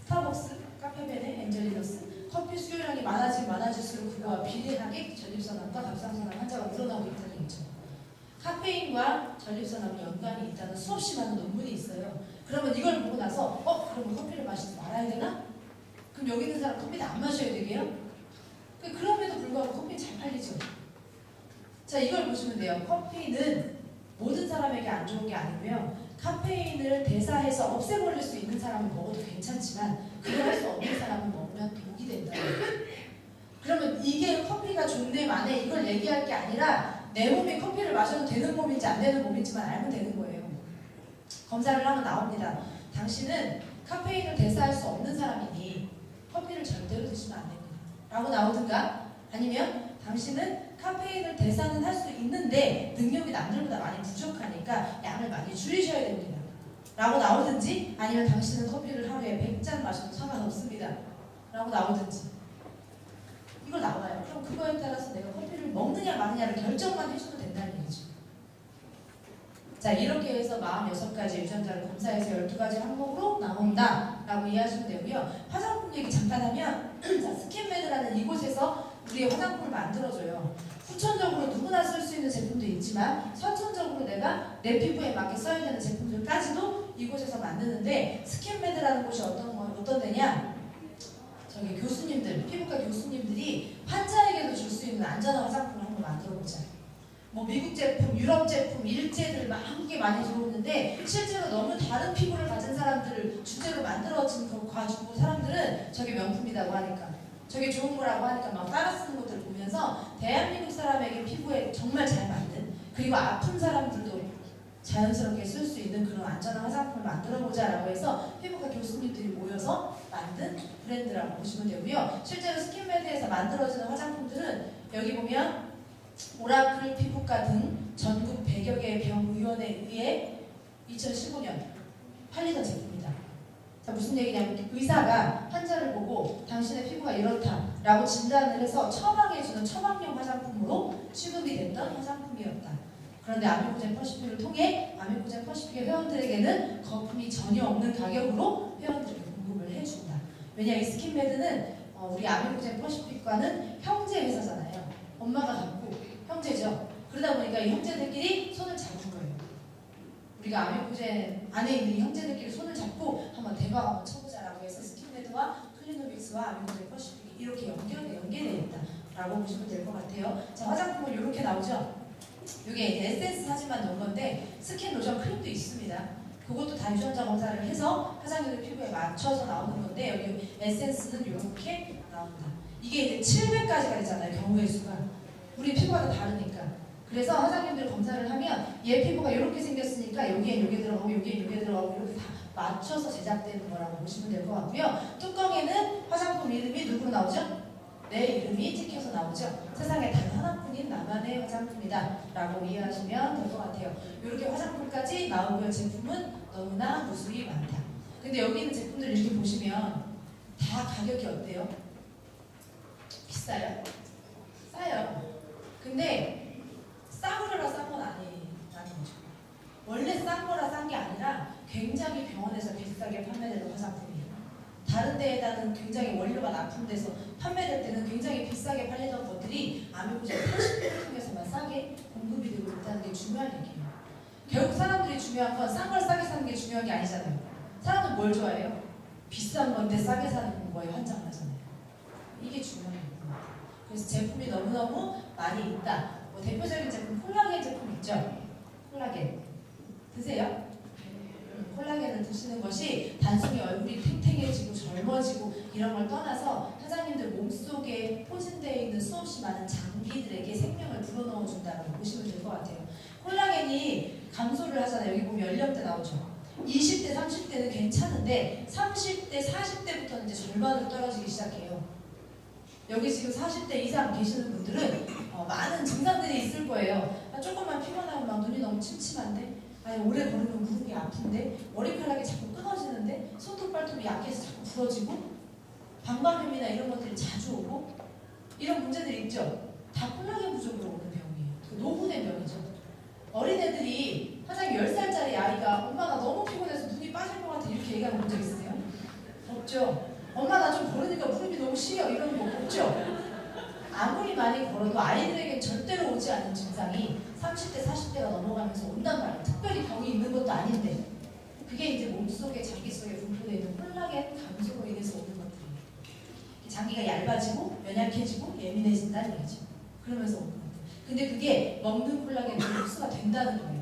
스타벅스, 카페베네, 엔젤리너스 커피 수요량이 많아질수록 그거와 비례하게 전립선암과 갑상선암 환자가 늘어나고 있다는 얘기죠. 카페인과 전립선암이 연관이 있다는 수없이 많은 논문이 있어요. 그러면 이걸 보고 나서 그러면 커피를 마시지 말아야 되나? 그럼 여기 있는 사람 커피도 안 마셔야 되게요? 그럼에도 불구하고 커피 잘 팔리죠. 자, 이걸 보시면 돼요. 커피는 모든 사람에게 안 좋은 게 아니고요. 카페인을 대사해서 없애버릴 수 있는 사람은 먹어도 괜찮지만 그걸 할 수 없는 사람은 먹으면 독이 된다. 그러면 이게 커피가 좋네 마네 이걸 얘기할 게 아니라 내 몸이 커피를 마셔도 되는 몸인지 안 되는 몸인지만 알면 되는 거예요. 검사를 하면 나옵니다. 당신은 카페인을 대사할 수 없는 사람이니 커피를 절대로 드시면 안 됩니다. 라고 나오든가 아니면 당신은 카페인을 대사는 할 수 있는데 능력이 남들보다 많이 부족하니까 양을 많이 줄이셔야 됩니다. 라고 나오든지 아니면 당신은 커피를 하루에 100잔 마셔도 상관없습니다. 라고 나오든지 이걸 나와요. 그럼 그거에 따라서 내가 커피를 먹느냐 마느냐를 결정만 해주면 된다는 얘기죠. 자, 이렇게 해서 46가지 유전자를 검사해서 12가지 항목으로 나온다 라고 이해하시면 되고요. 화장품 얘기 잠깐 하면 자, 스킨메드라는 이곳에서 우리의 화장품을 만들어줘요. 후천적으로 누구나 쓸 수 있는 제품도 있지만 선천적으로 내가 내 피부에 맞게 써야 되는 제품들까지도 이곳에서 만드는데 스킨메드라는 곳이 어떤 데냐? 저기 교수님들, 피부과 교수님들이 환자에게도 줄 수 있는 안전한 화장품을 한번 만들어보자. 뭐 미국 제품, 유럽 제품, 일제들 막 한국에 많이 들어오는데 실제로 너무 다른 피부를 가진 사람들을 주제로 만들어진 그 가지고 사람들은 저게 명품이라고 하니까 저게 좋은 거라고 하니까 막 따라 쓰는 것들을 보면서 대한민국 사람에게 피부에 정말 잘 맞는 그리고 아픈 사람들도 자연스럽게 쓸 수 있는 그런 안전한 화장품을 만들어보자라고 해서 피부과 교수님들이 모여서 만든 브랜드라고 보시면 되고요. 실제로 스킨메드에서 만들어지는 화장품들은 여기 보면 오라클 피부과 등 전국 100여 개의 병의원에 의해 2015년 팔리던 제품이다. 자, 무슨 얘기냐면 의사가 환자를 보고 당신의 피부가 이렇다라고 진단을 해서 처방해주는 처방용 화장품으로 취급이 됐던 화장품이었다. 그런데 아미고젠 퍼시픽을 통해 아미고젠 퍼시픽의 회원들에게는 거품이 전혀 없는 가격으로 회원들에게 공급을 해준다. 왜냐 이 스킨메드는 우리 아미고젠 퍼시픽과는 형제 회사잖아요. 엄마가 갖고 형제죠. 그러다 보니까 이 형제들끼리 손을 잡은 거예요. 우리가 아미고젠 안에 있는 형제들끼리 손을 잡고 한번 대박 한번 쳐보자라고 해서 스킨메드와 클리노믹스와 아미고젠 퍼시픽이 이렇게 연계되어 있다라고 보시면 될 것 같아요. 자, 화장품은 이렇게 나오죠. 이게 이제 에센스 사진만 넣은 건데 스킨 로션 크림도 있습니다. 그것도 다 유전자 검사를 해서 화장님들 피부에 맞춰서 나오는 건데 여기 에센스는 이렇게 나옵니다. 이게 이제 700까지가 있잖아요. 경우의 수가. 우리 피부가 다 다르니까. 그래서 화장님들 검사를 하면 얘 피부가 이렇게 생겼으니까 여기엔 여기 들어가고 여기엔 여기 들어가고 이렇게 다 맞춰서 제작되는 거라고 보시면 될 것 같고요. 뚜껑에는 화장품 이름이 누구로 나오죠? 내 이름이 찍혀서 나오죠. 세상에 단 하나뿐인 나만의 화장품이다 라고 이해하시면 될 것 같아요. 이렇게 화장품까지 나오고요. 제품은 너무나 무수히 많다. 근데 여기 있는 제품들 이렇게 보시면 다 가격이 어때요? 비싸요? 싸요. 근데 싸구려라 싼 건 아니라는 거죠. 원래 싼 거라 싼 게 아니라 굉장히 병원에서 비싸게 판매되는 화장품이에요. 다른 데에다는 굉장히 원료가 납품돼서 판매될 때는 굉장히 비싸게 팔리던 것들이 아미고전 80% 통해서만 싸게 공급이 되고 있다는 게 중요한 얘기예요. 결국 사람들이 중요한 건 싼 걸 싸게 사는 게 중요한 게 아니잖아요. 사람은 뭘 좋아해요? 비싼 건데 싸게 사는 거에 환장하잖아요. 이게 중요한 거예요. 그래서 제품이 너무너무 많이 있다. 뭐 대표적인 제품 콜라겐 제품 있죠? 콜라겐 드세요? 콜라겐을 드시는 것이 단순히 얼굴이 탱탱해지고 젊어지고 이런 걸 떠나서 사장님들 몸속에 포진되어 있는 수없이 많은 장기들에게 생명을 불어넣어 준다고 보시면 될 것 같아요. 콜라겐이 감소를 하잖아요. 여기 보면 연령대 나오죠. 20대, 30대는 괜찮은데 30대, 40대부터는 이제 절반으로 떨어지기 시작해요. 여기 지금 40대 이상 계시는 분들은 많은 증상들이 있을 거예요. 조금만 피곤하면 막 눈이 너무 침침한데 아니 오래 걸으면 무릎이 아픈데 머리카락이 자꾸 끊어지는데 손톱 발톱이 약해서 자꾸 부러지고 방광염이나 이런 것들이 자주 오고 이런 문제들이 있죠. 다 콜라겐 부족으로 오는 병이에요. 그 노후된 병이죠. 어린애들이 화장이 10살짜리 아이가 엄마 나 너무 피곤해서 눈이 빠질 것 같아 이렇게 얘기하는 적 있으세요? 없죠. 엄마 나 좀 걸으니까 무릎이 너무 시려 이런 거 없죠. 아무리 많이 걸어도 아이들에겐 절대로 오지 않는 증상이 30대, 40대가 넘어가면서 온단 말이에요. 특별히 병이 있는 것도 아닌데 그게 이제 몸속에, 장기 속에 분포되어 있는 콜라겐 감소로 인해서 오는 것들이에요. 장기가 얇아지고 연약해지고 예민해진다는 얘기죠. 그러면서 오는 것들. 근데 그게 먹는 콜라겐이 흡수가 된다는 거예요.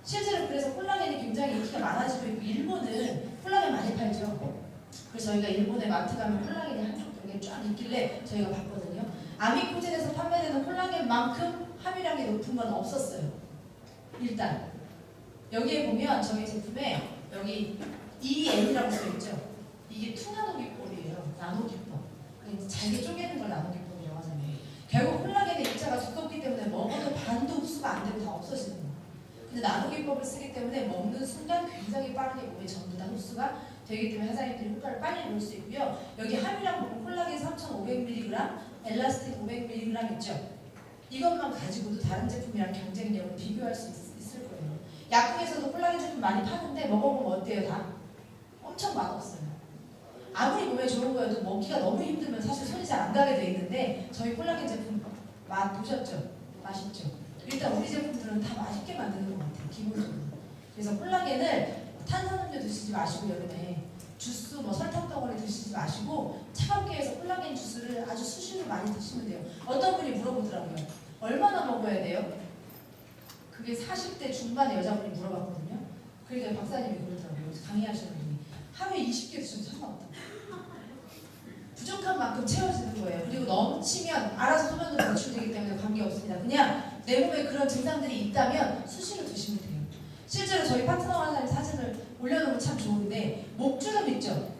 실제로 그래서 콜라겐이 굉장히 인기가 많아지고 있고 일본은 콜라겐 많이 팔죠. 그래서 저희가 일본에 마트 가면 콜라겐이 한쪽 벽에 쫙 있길래 저희가 봤거든요. 아미코젠에서 판매되는 콜라겐만큼 함유량이 높은 건 없었어요. 일단 여기에 보면 저희 제품에 여기 EN이라고 써있죠. 이게 투나노 기법이에요. 나노 기법. 잘게 쪼개는 걸 나노 기법이라고 하잖아요. 결국 콜라겐의 입자가 두껍기 때문에 먹어도 반도 흡수가 안 되고 다 없어지는 거예요. 근데 나노 기법을 쓰기 때문에 먹는 순간 굉장히 빠르게 몸에 전부 다 흡수가 되기 때문에 화장님들이 효과를 빨리 볼 수 있고요. 여기 함유량 보면 콜라겐 3,500mg, 엘라스틴 500mg 있죠. 이것만 가지고도 다른 제품이랑 경쟁력을 비교할 수 있을 거예요. 약국에서도 콜라겐 제품 많이 파는데 먹어보면 어때요? 다? 엄청 맛없어요. 아무리 몸에 좋은 거여도 먹기가 너무 힘들면 사실 손이 잘 안 가게 돼 있는데 저희 콜라겐 제품 맛 보셨죠? 맛있죠? 일단 우리 제품들은 다 맛있게 만드는 것 같아요. 기본적으로. 그래서 콜라겐을 탄산음료 드시지 마시고 여름에 주스, 뭐 설탕 덩어리 드시지 마시고 차갑게 해서 콜라겐 주스를 아주 수시로 많이 드시면 돼요. 어떤 분이 물어보더라고요. 얼마나 먹어야 돼요? 그게 40대 중반의 여자분이 물어봤거든요. 그러니까 박사님이 그러더라고요. 강의하시는 분이 하루에 20개 드셔도 상관없다. 부족한 만큼 채워지는 거예요. 그리고 넘치면 알아서 소변으로 배출되기 때문에 관계없습니다. 그냥 내 몸에 그런 증상들이 있다면 수시로 드시면 돼요. 실제로 저희 파트너 하나님 사진을 올려놓으면 참 좋은데 목주름 있죠?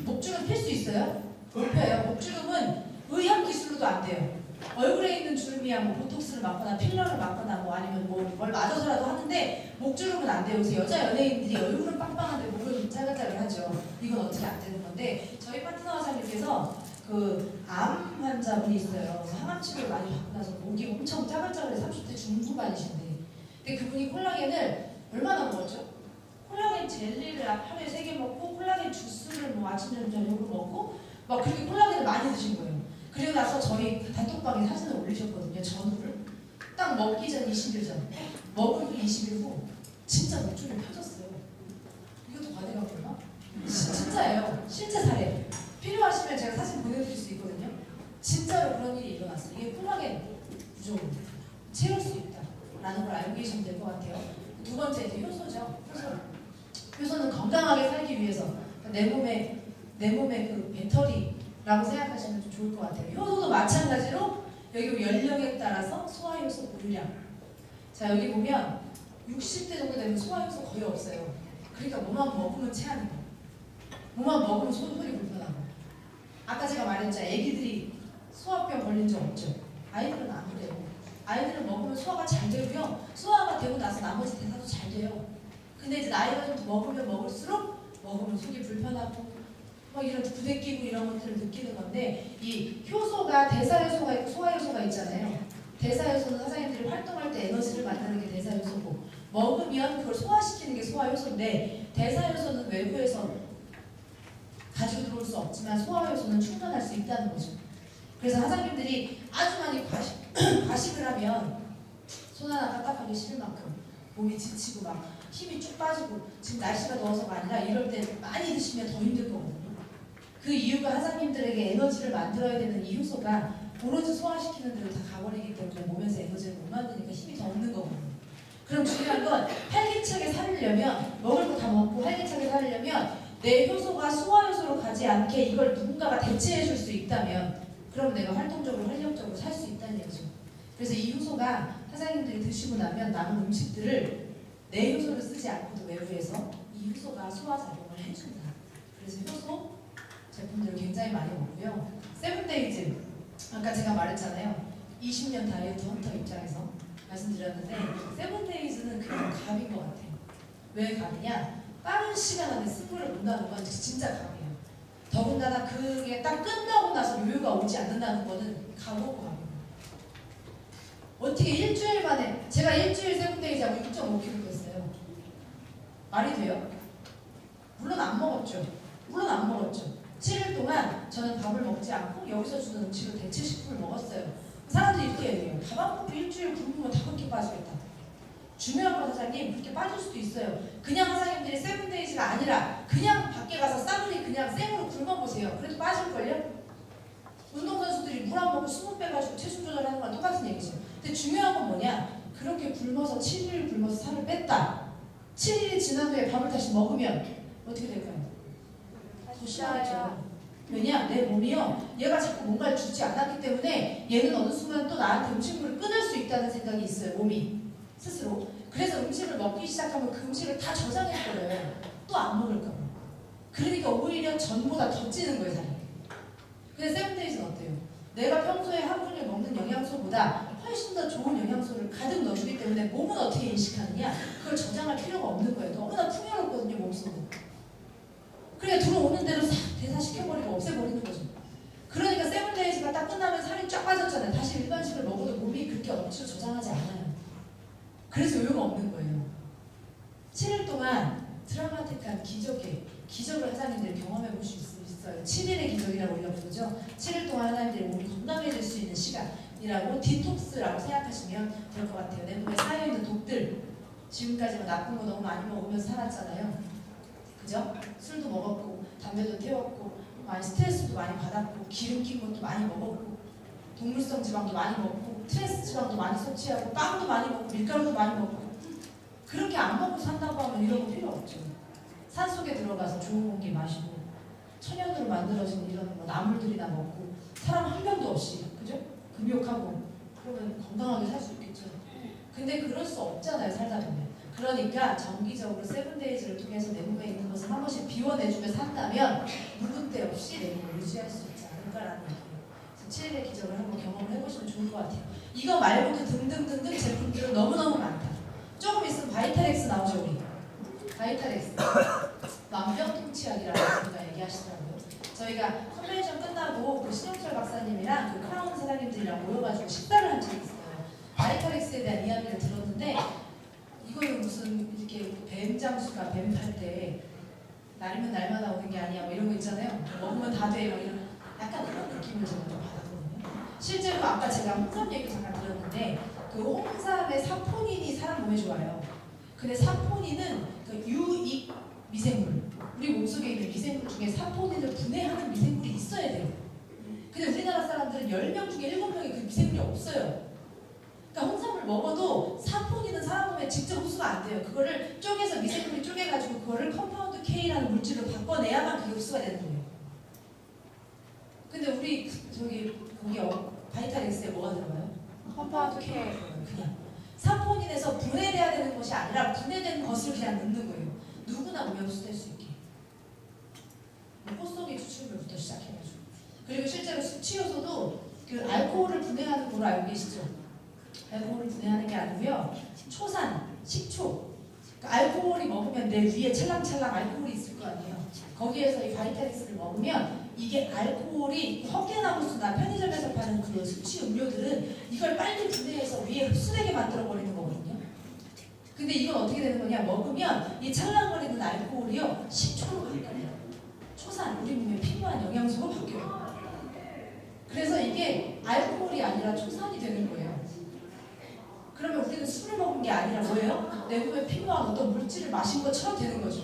목주름 필 수 있어요? 못 펴요. 목주름은 의학 기술로도 안 돼요. 얼굴에 있는 주름이야 뭐 보톡스를 맞거나 필러를 맞거나 뭐 아니면 뭐 뭘 맞아서라도 하는데 목주름은 안 돼요. 그래서 여자 연예인들이 얼굴은 빵빵한데 목은 짜글짜글하죠. 이건 어떻게 안 되는 건데 저희 파트너 사장님께서 그 암 환자분이 있어요. 그래서 항암 치료를 많이 받고 나서 목이 엄청 짜글짜글해 30대 중후반이신데 근데 그분이 콜라겐을 얼마나 먹었죠? 콜라겐 젤리를 하루에 3개 먹고 콜라겐 주스를 뭐 아침 저녁으로 먹고 막 그렇게 콜라겐을 많이 드신 거예요. 그리고 나서 저희 단톡방에 사진을 올리셨거든요. 전후를 딱 먹기 전 20일 전 먹은 후 20일 후 진짜 목줄이 펴졌어요. 이것도 과대광고나? 진짜예요. 실제 사례. 필요하시면 제가 사진 보내드릴 수 있거든요. 진짜로 그런 일이 일어났어요. 이게 콜라겐 부족으로 채울 수 있고 알고 계시면 될 것 같아요. 두 번째 이제 효소죠. 효소는 건강하게 살기 위해서 내 몸의 그 배터리라고 생각하시면 좀 좋을 것 같아요. 효소도 마찬가지로 여기 연령에 따라서 소화효소 보유량. 자 여기 보면 60대 정도 되면 소화효소 거의 없어요. 그러니까 뭐만 먹으면 체하는 거. 뭐만 먹으면 속이 불편하고. 아까 제가 말했죠. 애기들이 소화병 걸린 적 없죠. 아이들은 안 그래요. 아이들은 먹으면 소화가 잘 되고요. 소화가 되고 나서 나머지 대사도 잘 돼요. 근데 이제 나이가 좀 먹으면 먹을수록 먹으면 속이 불편하고 막 이런 부대끼고 이런 것들을 느끼는 건데 이 효소가 대사효소가 있고 소화효소가 있잖아요. 대사효소는 사장님들이 활동할 때 에너지를 만드는 게 대사효소고 먹으면 그걸 소화시키는 게 소화효소인데 대사효소는 외부에서 가지고 들어올 수 없지만 소화효소는 충전할 수 있다는 거죠. 그래서 사장님들이 아주 많이 과식을 하면 손 하나 까딱하기 싫을 만큼 몸이 지치고 막 힘이 쭉 빠지고 지금 날씨가 더워서가 아니라 이럴 때 많이 드시면 더 힘들 거거든요. 그 이유가 사장님들에게 에너지를 만들어야 되는 이 효소가 오로지 소화시키는 대로 다 가버리기 때문에 몸에서 에너지를 못 만드니까 힘이 더 없는 거거든요. 그럼 중요한 건 활기차게 살려면 먹을 거 다 먹고 활기차게 살려면 내 효소가 소화효소로 가지 않게 이걸 누군가가 대체해 줄 수 있다면 그럼 내가 활동적으로 활력적으로 살 수 있다는 얘기죠. 그래서 이 효소가 사장님들이 드시고 나면 남은 음식들을 내 효소를 쓰지 않고도 외부에서 이 효소가 소화작용을 해준다. 그래서 효소 제품들을 굉장히 많이 먹고요. 세븐데이즈 아까 제가 말했잖아요. 20년 다이어트 헌터 입장에서 말씀드렸는데 세븐데이즈는 그냥 갑인 것 같아요. 왜 갑이냐? 빠른 시간 안에 승부를 본다는 건 진짜 갑이에요. 더군다나 그게 딱 끝나고 나서 요요가 오지 않는다는 거는 각오고 갑니다. 어떻게 일주일 만에 제가 일주일 세븐데이즈 하고 6.5kg 됐어요. 말이 돼요? 물론 안 먹었죠. 7일 동안 저는 밥을 먹지 않고 여기서 주는 음식을 대체 식품을 먹었어요. 사람들이 이렇게 얘기해요. 밥 안 먹고 일주일 굶으면 다 그렇게 빠지겠다. 중요한 건 사장님 그렇게 빠질 수도 있어요. 그냥 사장님들이 세븐데이즈가 아니라 그냥 밖에 가서 싸구리 그냥 생으로 굶어보세요. 그래도 빠질걸요? 운동선수들이 물 안 먹고 수분 빼가지고 체중 조절하는 거랑 똑같은 얘기죠. 근데 중요한 건 뭐냐? 그렇게 굶어서 7일 굶어서 살을 뺐다. 7일이 지난 후에 밥을 다시 먹으면 어떻게 될까요? 도시락이죠. 왜냐? 내 몸이요. 얘가 자꾸 뭔가를 주지 않았기 때문에 얘는 어느 순간 또 나한테 음식물을 끊을 수 있다는 생각이 있어요. 몸이 스스로. 그래서 음식을 먹기 시작하면 그 음식을 다 저장해버려요. 또 안 먹을까 봐. 그러니까 오히려 전보다 더 찌는 거예요, 살이. 근데 세븐데이즈는 어때요? 내가 평소에 한 분이 먹는 영양소보다 훨씬 더 좋은 영양소를 가득 넣어주기 때문에 몸은 어떻게 인식하느냐? 그걸 저장할 필요가 없는 거예요. 너무나 풍요롭거든요, 몸속은. 그래 들어오는 대로 싹 대사시켜버리고 없애버리는 거죠. 그러니까 세븐데이즈가 딱 끝나면 살이 쫙 빠졌잖아요. 다시 일반식을 먹어도 몸이 그렇게 억지로 저장하지 않아요. 그래서 요요가 없는 거예요. 7일 동안 드라마틱한 기적을 하나님들이 경험해 볼 수 있어요. 7일의 기적이라고 우리가 부르죠. 7일 동안 하나님들이 몸이 건강해질 수 있는 시간이라고 디톡스라고 생각하시면 될 것 같아요. 내 몸에 쌓여있는 독들 지금까지 나쁜 거 너무 많이 먹으면서 살았잖아요. 그죠? 술도 먹었고 담배도 태웠고 많이 스트레스도 많이 받았고 기름 낀 것도 많이 먹었고 동물성 지방도 많이 먹고 트랜스 지방도 많이 섭취하고 빵도 많이 먹고 밀가루도 많이 먹고 그렇게 안 먹고 산다고 하면 이런 거 필요 없죠. 산속에 들어가서 좋은 공기 마시고 천연으로 만들어진 이런 뭐 나물들이나 먹고 사람 한 명도 없이 그죠? 금욕하고 그러면 건강하게 살 수 있겠죠. 근데 그럴 수 없잖아요, 살다 보면. 그러니까 정기적으로 세븐데이즈를 통해서 내 몸에 있는 것을 한 번씩 비워내주며 산다면 묵은 때 없이 내 몸을 유지할 수 있지 않을까라는 얘기예요. 그래서 7일의 기적을 한번 경험을 해보시면 좋을 것 같아요. 이거 말고도 등등등등 제품들은 너무너무 많다. 조금 있으면 바이탈엑스 나오죠, 우리. 바이탈엑스. 만병통치약이라고 우리가 얘기하시더라고요. 저희가 컨벤션 끝나고 그 신영철 박사님이랑 그 크라운 사장님들이랑 모여가지고 식사를 한 적이 있어요. 바이탈엑스에 대한 이야기를 들었는데 이거는 무슨 이렇게 뱀 장수가 뱀 팔 때 날이면 날마다 오는 게 아니야 뭐 이런 거 있잖아요. 먹으면 다 돼 뭐 이런 약간 그런 느낌을 제가 좀 받았거든요. 실제로 아까 제가 홍삼 얘기 잠깐 들었는데 그 홍삼의 사포닌이 사람 몸에 좋아요. 근데 사포닌은 그 유익 미생물, 우리 몸속에 있는 미생물 중에 사포닌을 분해하는 미생물이 있어야 돼요. 근데 우리나라 사람들은 10명 중에 7명이 그 미생물이 없어요. 그러니까 홍삼을 먹어도 사포닌은 사람 몸에 직접 흡수가 안 돼요. 그거를 쪼개서 미세크림 쪼개가지고 그거를 컴파운드 K라는 물질로 바꿔내야만 그게 흡수가 되는 거예요. 근데 우리 저기 거기 바이탈엑스에 뭐가 들어가요? 컴파운드 K. 그냥 사포닌에서 분해돼야 되는 것이 아니라 분해된 것을 그냥 넣는 거예요. 누구나 몸에 흡수될 수 있게. 꽃송이 추출물부터 시작해가지고. 그리고 실제로 수치효소도 그 알코올을 분해하는 걸로 알고 계시죠? 알코올을 분해하는 게 아니고요. 초산, 식초. 그러니까 알코올이 먹으면 내 위에 찰랑찰랑 알코올이 있을 거 아니에요. 거기에서 이 바이탈엑스를 먹으면 이게 알코올이 헛개나무수나 편의점에서 파는 그 수치 음료들은 이걸 빨리 분해해서 위에 흡수되게 만들어 버리는 거거든요. 근데 이건 어떻게 되는 거냐? 먹으면 이 찰랑거리는 알코올이요 식초로 바뀌어요. 초산, 우리 몸에 필요한 영양소로 바뀌어요. 그래서 이게 알코올이 아니라 초산이 되는 거예요. 그러면 우리는 술을 먹은 게 아니라 뭐예요? 내 몸에 필요한 어떤 물질을 마신 것처럼 되는 거죠.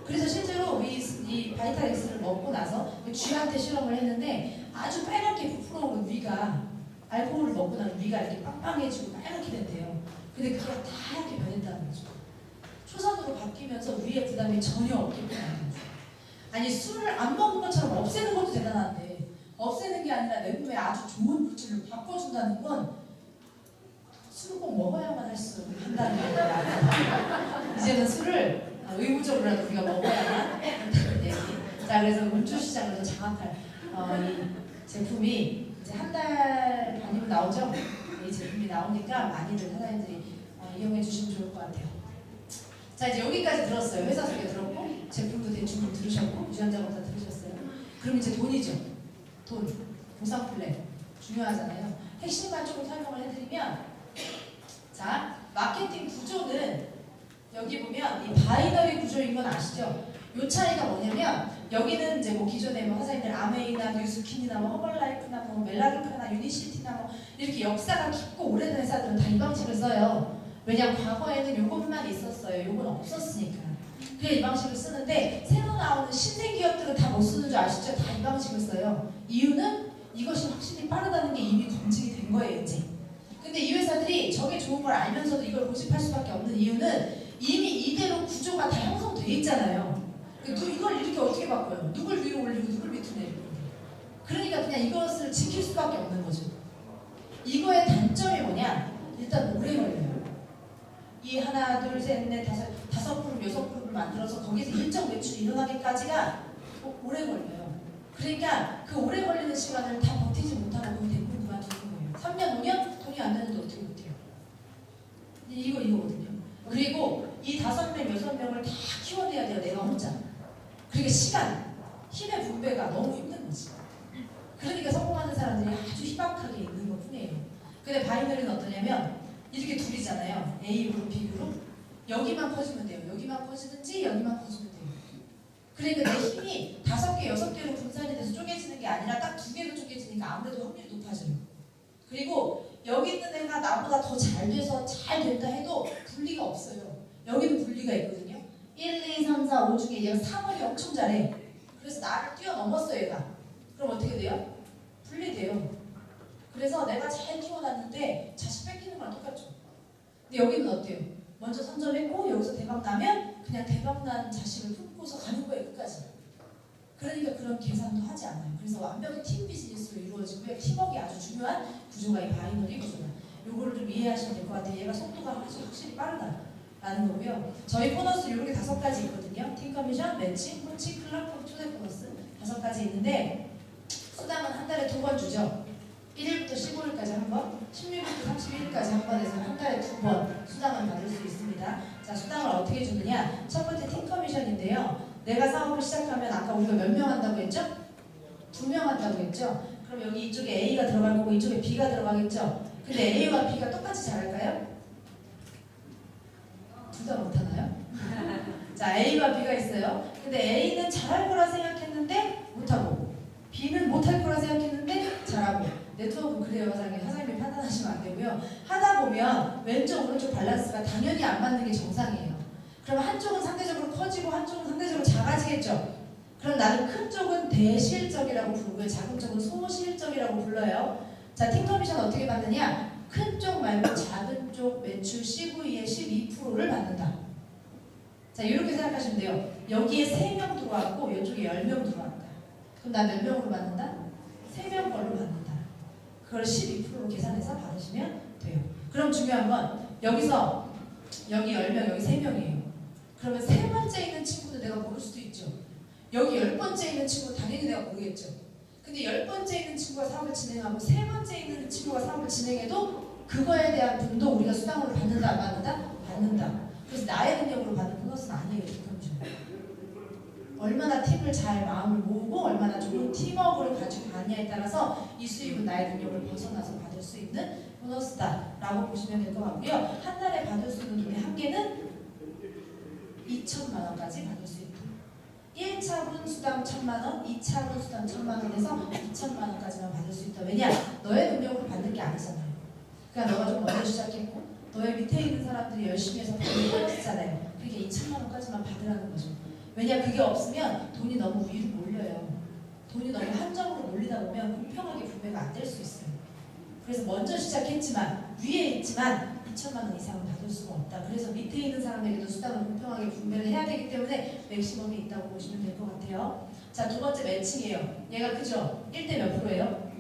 그래서 실제로 이 바이탈엑스를 먹고 나서 쥐한테 실험을 했는데 아주 빨갛게 부풀어오는 위가 알코올을 먹고 나면 위가 이렇게 빵빵해지고 빨갛게 된대요. 근데 그게 다 하얗게 변했다는 거죠. 초산으로 바뀌면서 위에 부담이 전혀 없게 변하는 거죠. 아니 술을 안 먹은 것처럼 없애는 것도 대단한데 없애는 게 아니라 내 몸에 아주 좋은 물질을 바꿔준다는 건 술을 꼭 먹어야만 할 수 한다는 거예요. 이제는 술을 의무적으로라도 우리가 먹어야만 한다는 얘기. 자, 그래서 음주시장을 더 장악할 이 제품이 이제 한 달 반이면 나오죠? 이 제품이 나오니까 많이들 사장님들이 이용해 주시면 좋을 것 같아요. 자, 이제 여기까지 들었어요. 회사 소개 들었고 제품도 대충 들으셨고 유전자 검사 들으셨어요. 그럼 이제 돈이죠. 돈, 보상 플랜 중요하잖아요. 핵심만 조금 설명을 해드리면 자, 마케팅 구조는 여기 보면 이 바이너리 구조인 건 아시죠? 요 차이가 뭐냐면 여기는 이제 뭐 기존에 뭐 화장님들 아메이나 뉴스킨이나 뭐 허벌라이프나 뭐 멜라루카나 유니시티나 뭐 이렇게 역사가 깊고 오래된 회사들은 다 이 방식을 써요. 왜냐면 과거에는 요것만 있었어요. 요건 없었으니까. 그래 이 방식을 쓰는데 새로 나오는 신생 기업들은 다 못 쓰는 줄 아시죠? 다 이 방식을 써요. 이유는 이것이 확실히 빠르다는 게 이미 검증이 된 거예요, 이제. 근데 이 회사들이 저게 좋은 걸 알면서도 이걸 고집할 수밖에 없는 이유는 이미 이대로 구조가 다 형성돼 있잖아요. 이걸 이렇게 어떻게 바꿔요? 누굴 위로 올리고 누굴 밑으로 내리고. 그러니까 그냥 이것을 지킬 수밖에 없는 거죠. 이거의 단점이 뭐냐? 일단 오래 걸려요. 이 하나, 둘, 셋, 넷, 다섯 그룹, 여섯 그룹을 만들어서 거기서 일정 매출이 일어나기까지가 오래 걸려요. 그러니까 그 오래 걸리는 시간을 다 버티지 못하고 거의 대부분 그만두는 거예요. 3년, 5년 돈이 안 되는데 어떻게 버텨요? 이거거든요. 그리고 이 5명, 6명을 다 키워내야 돼요. 내가 혼자. 그러니까 시간, 힘의 분배가 너무 힘든 거지. 그러니까 성공하는 사람들이 아주 희박하게 있는 것 뿐이에요. 근데 바이너리는 어떠냐면 이렇게 둘이잖아요. A그룹, B그룹. 여기만 커지면 돼요. 여기만 커지든지 여기만 커지면 돼요. 그러니까 내 힘이 5개, 6개로 분산이 돼서 쪼개지는 게 아니라 딱 2개로 쪼개지니까 아무래도 확률이 높아져요. 그리고 여기 있는 애가 나보다 더 잘 돼서 잘 된다 해도 분리가 없어요. 여기는 분리가 있거든요. 1, 2, 3, 4, 5 중에 얘가 3월이 엄청 잘해. 그래서 나를 뛰어넘었어 얘가. 그럼 어떻게 돼요? 분리돼요. 그래서 내가 잘 키워놨는데 자식 뺏기는 거랑 똑같죠. 근데 여기는 어때요? 먼저 선점했고 여기서 대박 나면 그냥 대박난 자식을 품고서 가는 거예요 끝까지. 그러니까 그런 계산도 하지 않아요. 그래서 완벽히 팀 비즈니스로 이루어지고요. 팀워크가 아주 중요한 구조가 이 바이너리 구조다. 요거를 좀 이해하시면 될 것 같아요. 얘가 속도가 확실히 빠르다라는 거고요. 저희 보너스 이렇게 5가지 있거든요. 팀 커미션, 매칭, 코치, 클럽, 초대 보너스 5가지 있는데 수당은 한 달에 2번 주죠. 1일부터 15일까지 한 번, 16일부터 31일까지 한 번 해서 한 달에 2번 수당을 받을 수 있습니다. 자, 수당을 어떻게 주느냐? 첫 번째 팀 커미션인데요. 내가 사업을 시작하면 아까 우리가 몇 명 한다고 했죠? 2명 한다고 했죠? 그럼 여기 이쪽에 A가 들어갈 거고 이쪽에 B가 들어가겠죠? 근데 A와 B가 똑같이 잘할까요? 둘 다 못하나요? 자, A와 B가 있어요. 근데 A는 잘할 거라 생각했는데 못하고 B는 못할 거라 생각했는데 잘하고. 네트워크 그래요. 사장님이 판단하시면 안 되고요. 하다 보면 왼쪽 오른쪽 밸런스가 당연히 안 맞는 게 정상이에요. 그럼 한쪽은 상대적으로 커지고 한쪽은 상대적으로 작아지겠죠. 그럼 나는 큰 쪽은 대실적이라고 부르고요. 작은 쪽은 소실적이라고 불러요. 자, 팀 커미션 어떻게 받느냐? 큰 쪽 말고 작은 쪽 매출 CV의 12%를 받는다. 자, 이렇게 생각하시면 돼요. 여기에 3명 들어왔고 이쪽에 10명 들어왔다. 그럼 나 몇 명으로 받는다? 3명 걸로 받는다. 그걸 12%로 계산해서 받으시면 돼요. 그럼 중요한 건 여기서 여기 10명, 여기 3명이에요. 그러면 세 번째 있는 친구는 내가 모를 수도 있죠. 여기 10번째 있는 친구는 당연히 내가 모르겠죠. 근데 10번째 있는 친구가 사업을 진행하고 세 번째 있는 친구가 사업을 진행해도 그거에 대한 분도 우리가 수당으로 받는다, 안 받는다? 받는다. 그래서 나의 능력으로 받는 보너스는 아니에요. 얼마나 팀을 잘 마음을 모으고 얼마나 좋은 팀워크를 가지고 가느냐에 따라서 이 수입은 나의 능력을 벗어나서 받을 수 있는 보너스다라고 보시면 될 것 같고요. 한 달에 받을 수 있는 돈의 한계는 2천만 원까지 받을 수 있다. 1차분 수당 1,000만 원, 2차분 수당 1,000만 원에서 2천만 원까지만 받을 수 있다. 왜냐? 너의 능력으로 받는 게 아니잖아요. 그러니까 너가 좀 먼저 시작했고 너의 밑에 있는 사람들이 열심히 해서 받는 보너스잖아요. 그러니까 2천만 원까지만 받으라는 거죠. 왜냐? 그게 없으면 돈이 너무 위로 몰려요. 돈이 너무 한정으로 몰리다 보면 공평하게 분배가 안 될 수 있어요. 그래서 먼저 시작했지만 위에 있지만 2천만 원 이상은 받을 수가 없다. 그래서 밑에 있는 사람에게도 수당을 공평하게 분배를 해야 되기 때문에 맥시멈이 있다고 보시면 될 것 같아요. 자, 두 번째 매칭이에요. 얘가 크죠? 1대 몇 프로예요?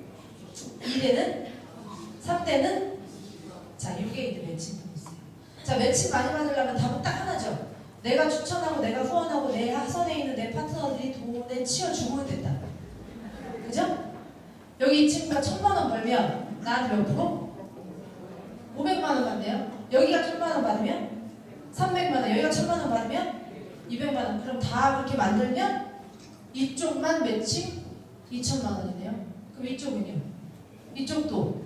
2대는? 3대는? 자, 이게 이제 매칭 보너스예요. 자, 매칭 많이 받으려면 답은 딱 하나죠. 내가 추천하고 내가 후원하고 내 하선에 있는 내 파트너들이 돈에 치여주면 된다. 그죠? 여기 이 친구가 1,000만 원 벌면 나한테 몇 프로? 500만 원 받네요. 여기가 1,000만 원 받으면 300만 원, 여기가 1,000만 원 받으면 200만 원. 그럼 다 그렇게 만들면 이쪽만 매칭 2천만 원이네요. 그럼 이쪽은요? 이쪽도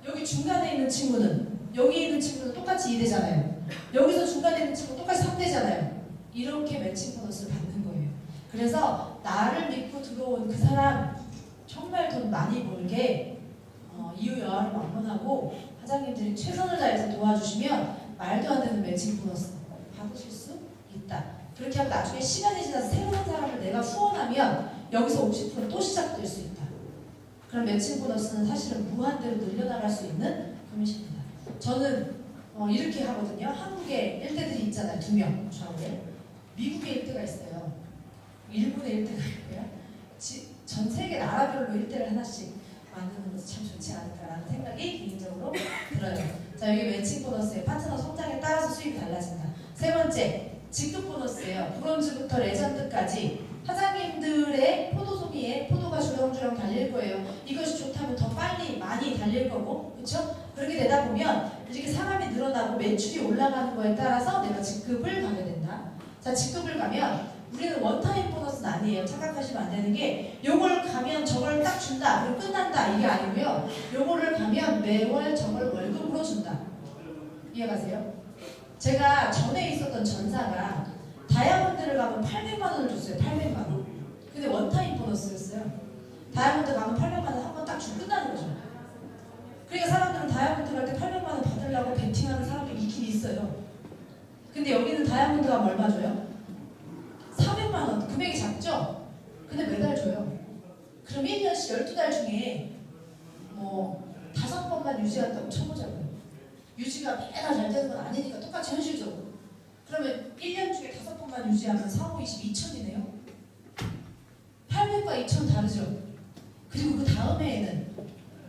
여기 중간에 있는 친구는 여기 있는 친구는 똑같이 2대잖아요. 여기서 중간에 있는 친구 똑같이 3대잖아요. 이렇게 매칭 보너스를 받는 거예요. 그래서 나를 믿고 들어온 그 사람 정말 돈 많이 벌게 이유 여하를 막론하고 사장님들이 최선을 다해서 도와주시면 말도 안 되는 매칭 보너스 받으실 수 있다. 그렇게 하면 나중에 시간이 지나서 새로운 사람을 내가 후원하면 여기서 50%또 시작될 수 있다. 그럼 매칭 보너스는 사실은 무한대로 늘려나갈 수 있는 커미션입니다. 저는 이렇게 하거든요. 한국에 1대들이 있잖아요. 2명 좌우에. 미국에 1대가 있어요. 일본에 1대가 있고요. 전 세계 나라별로 1대를 하나씩 만드는 것이 참 좋지 않을까라는 생각이 개인적으로 들어요. 자, 여기 매칭 보너스의 파트너 성장에 따라서 수입이 달라진다. 세 번째, 직급 보너스예요. 브론즈부터 레전드까지 사장님들의 포도 소비에 포도가 주렁주렁 달릴 거예요. 이것이 좋다면 더 빨리 많이 달릴 거고, 그렇죠? 그렇게 되다 보면 이렇게 사람이 늘어나고 매출이 올라가는 거에 따라서 내가 직급을 가게 된다. 자, 직급을 가면 우리는 원타임 보너스는 아니에요. 착각하시면 안 되는 게 요걸 가면 저걸 딱 준다. 그리고 끝난다. 이게 아니고요. 요거를 가면 매월 저걸 월급으로 준다. 이해가세요? 제가 전에 있었던 전사가 다이아몬드를 가면 800만 원을 줬어요. 800만 원. 근데 원타임 보너스였어요. 다이아몬드 가면 800만 원 한 번 딱 주고 끝나는 거죠. 그러니까 사람들은 다이아몬드 갈 때 800만 원 받으려고 베팅하는 사람들이 있긴 있어요. 근데 여기는 다이아몬드 가면 얼마 줘요? 400만 원. 금액이 작죠? 근데 매달 줘요. 그럼 1년씩 12달 중에 5번만 유지한다고 쳐보자고요. 유지가 매달 잘 되는 건 아니니까 똑같이 현실적으로. 그러면 1년 중에 5번만 유지하면 4, 5, 20, 2천이네요. 800과 2천 다르죠? 그리고 그 다음 해에는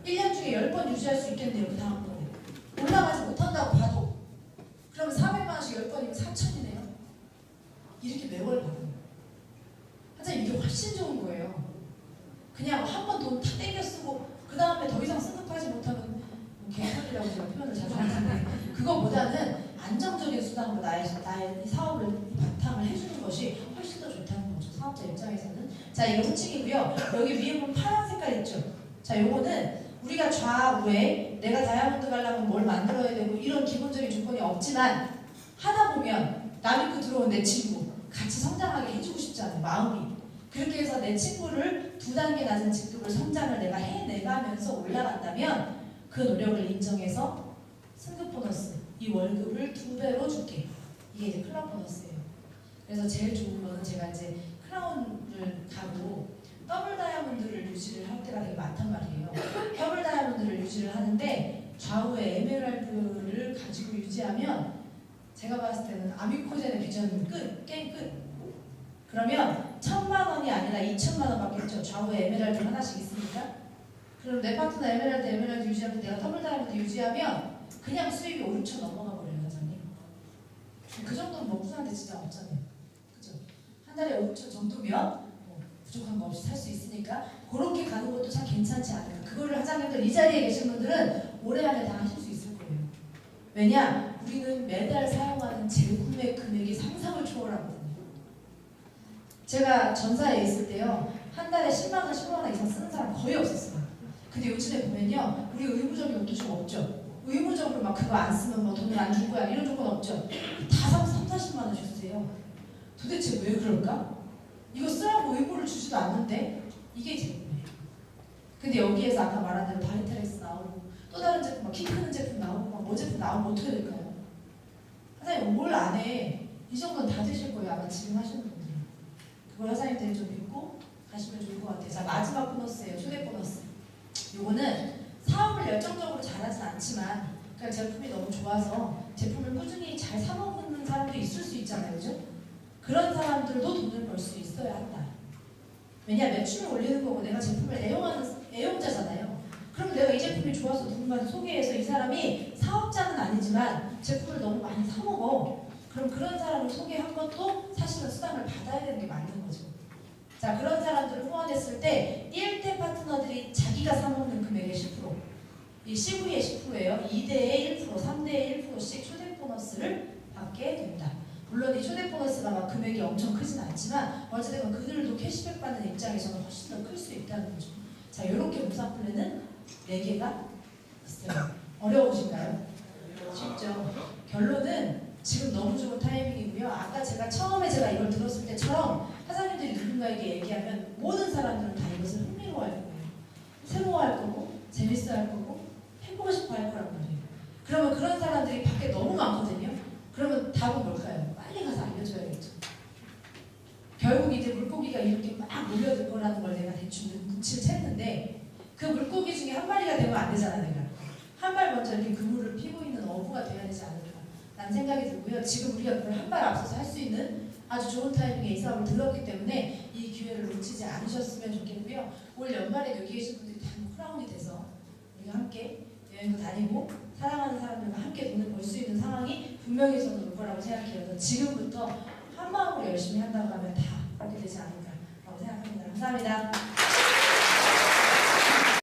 1년 중에 10번 유지할 수 있겠네요. 그 다음 번에. 올라가지 못한다고 봐도. 그러면 400만 원씩 10번이면 4천이네요. 이렇게 매월 받는 거예요. 하여튼 이게 훨씬 좋은 거예요. 그냥 한 번 돈 다 땡겨 쓰고 그 다음에 더 이상 승급하지 못하면 개소리라고 제가 표현을 자주 하는데 그거보다는 안정적인 수단으로 나의 사업을 바탕을 해주는 것이 훨씬 더 좋다는 거죠. 사업자 입장에서는. 자, 이거 후측이고요. 여기 위에 보면 파란 색깔 있죠. 자, 요거는 우리가 좌우에 내가 다이아몬드 가려면 뭘 만들어야 되고 이런 기본적인 조건이 없지만 하다 보면 나 믿고 들어온 내 친구 같이 성장하게 해주고 싶잖아요. 마음이. 그렇게 해서 내 친구를 2단계 낮은 직급을 성장을 내가 해내가면서 올라간다면 그 노력을 인정해서 승급 보너스, 이 월급을 2배로 줄게. 이게 이제 클럽 보너스예요. 그래서 제일 좋은 거는 제가 이제 크라운을 가고 더블 다이아몬드를 유지를 할 때가 되게 많단 말이에요. 더블 다이아몬드를 유지를 하는데 좌우에 에메랄드를 가지고 유지하면 제가 봤을 때는 아미코젠의 비전 게임 끝. 그러면 1,000만 원이 아니라 2,000만 원 받겠죠. 좌우에 에메랄드 하나씩 있으니까. 그럼 내 파트너 에메랄드 유지하면 내가 더블 다이아몬드 유지하면 그냥 수익이 5, 6천 넘어가 버려요, 사장님. 그 정도는 먹부사한테 진짜 없잖아요. 그죠? 한 달에 5, 6천 정도면 뭐 부족한 거 없이 살 수 있으니까 그렇게 가는 것도 참 괜찮지 않을까. 그거를 사장님들 이 자리에 계신 분들은 올해 안에 다 하실 수 있을 거예요. 왜냐? 우리는 매달 사용하는 제품의 금액이 상상을 초월하거든요. 제가 전사에 있을 때요, 한 달에 10만 원, 15만 원 이상 쓰는 사람 거의 없었어요. 근데 요즘에 보면요, 우리 의무적인 것도 좀 없죠. 의무적으로 막 그거 안 쓰면 뭐 돈을 안 줄 거야 이런 조건 없죠. 다 3, 40만 원 주세요. 도대체 왜 그럴까? 이거 쓰라고 의무를 주지도 않는데 이게 제품이에요. 근데 여기에서 아까 말한 대로 바이탈엑스 나오고 또 다른 제품, 막 키 크는 제품 나오고 막 뭐 제품 나오면 어떻게 될까요? 사장님 뭘 안 해? 이 정도는 다 되실 거예요. 아마 지금 하시는 분들이. 그걸 사장님들이 좀 믿고 가시면 좋을 것 같아요. 자, 마지막 보너스예요. 초대 보너스. 요거는 사업을 열정적으로 잘하진 않지만 그냥 제품이 너무 좋아서 제품을 꾸준히 잘 사 먹는 사람도 있을 수 있잖아요. 그죠? 그런 사람들도 돈을 벌 수 있어야 한다. 왜냐? 매출을 올리는 거고 내가 제품을 애용하는 애용자잖아요. 그러면 내가 이 제품이 좋아서 누군가한테 소개해서 이 사람이 사업자는 아니지만 제품을 너무 많이 사 먹어. 그럼 그런 사람을 소개한 것도 사실은 수당을 받아야 되는 게 맞는 거죠. 자, 그런 사람들을 후원했을 때 1대 파트너들이 자기가 사먹는 금액의 10%, 이 CV의 10%예요. 2대의 1%, 3대의 1%씩 초대 보너스를 받게 된다. 물론 이 초대 보너스가 막 금액이 엄청 크진 않지만 어쨌든 그들도 캐시백 받는 입장에서는 훨씬 더 클 수 있다는 거죠. 자, 이렇게 무상 플랜은 4개가 있어요. 어려우신가요? 쉽죠? 결론은 지금 너무 좋은 타이밍이고요. 아까 처음에 제가 이걸 들었을 때처럼 사장님들이 누군가에게 얘기하면 모든 사람들은 다 이것을 흥미로워할 거예요. 새로워할 거고 재밌어할 거고 해보고 싶어 할 거란 말이에요. 그러면 그런 사람들이 밖에 너무 많거든요. 그러면 답은 뭘까요? 빨리 가서 알려줘야겠죠. 결국 이제 물고기가 이렇게 막 몰려들 거라는 걸 내가 대충 눈치를 챘는데 그 물고기 중에 한 마리가 되면 안 되잖아. 내가 한 발 먼저 이렇게 그물을 피고 있는 어부가 돼야 되지 않을까 라는 생각이 들고요. 지금 우리가 그걸 한 발 앞서서 할 수 있는 아주 좋은 타이밍에 이 사업을 들었기 때문에 이 기회를 놓치지 않으셨으면 좋겠고요. 올 연말에 여기 계신 분들이 다 크라운이 돼서 우리가 함께 여행도 다니고 사랑하는 사람들과 함께 돈을 벌 수 있는 상황이 분명히 저는 올 거라고 생각해요. 그래서 지금부터 한 마음으로 열심히 한다고 하면 다 그렇게 되지 않을까라고 생각합니다. 감사합니다.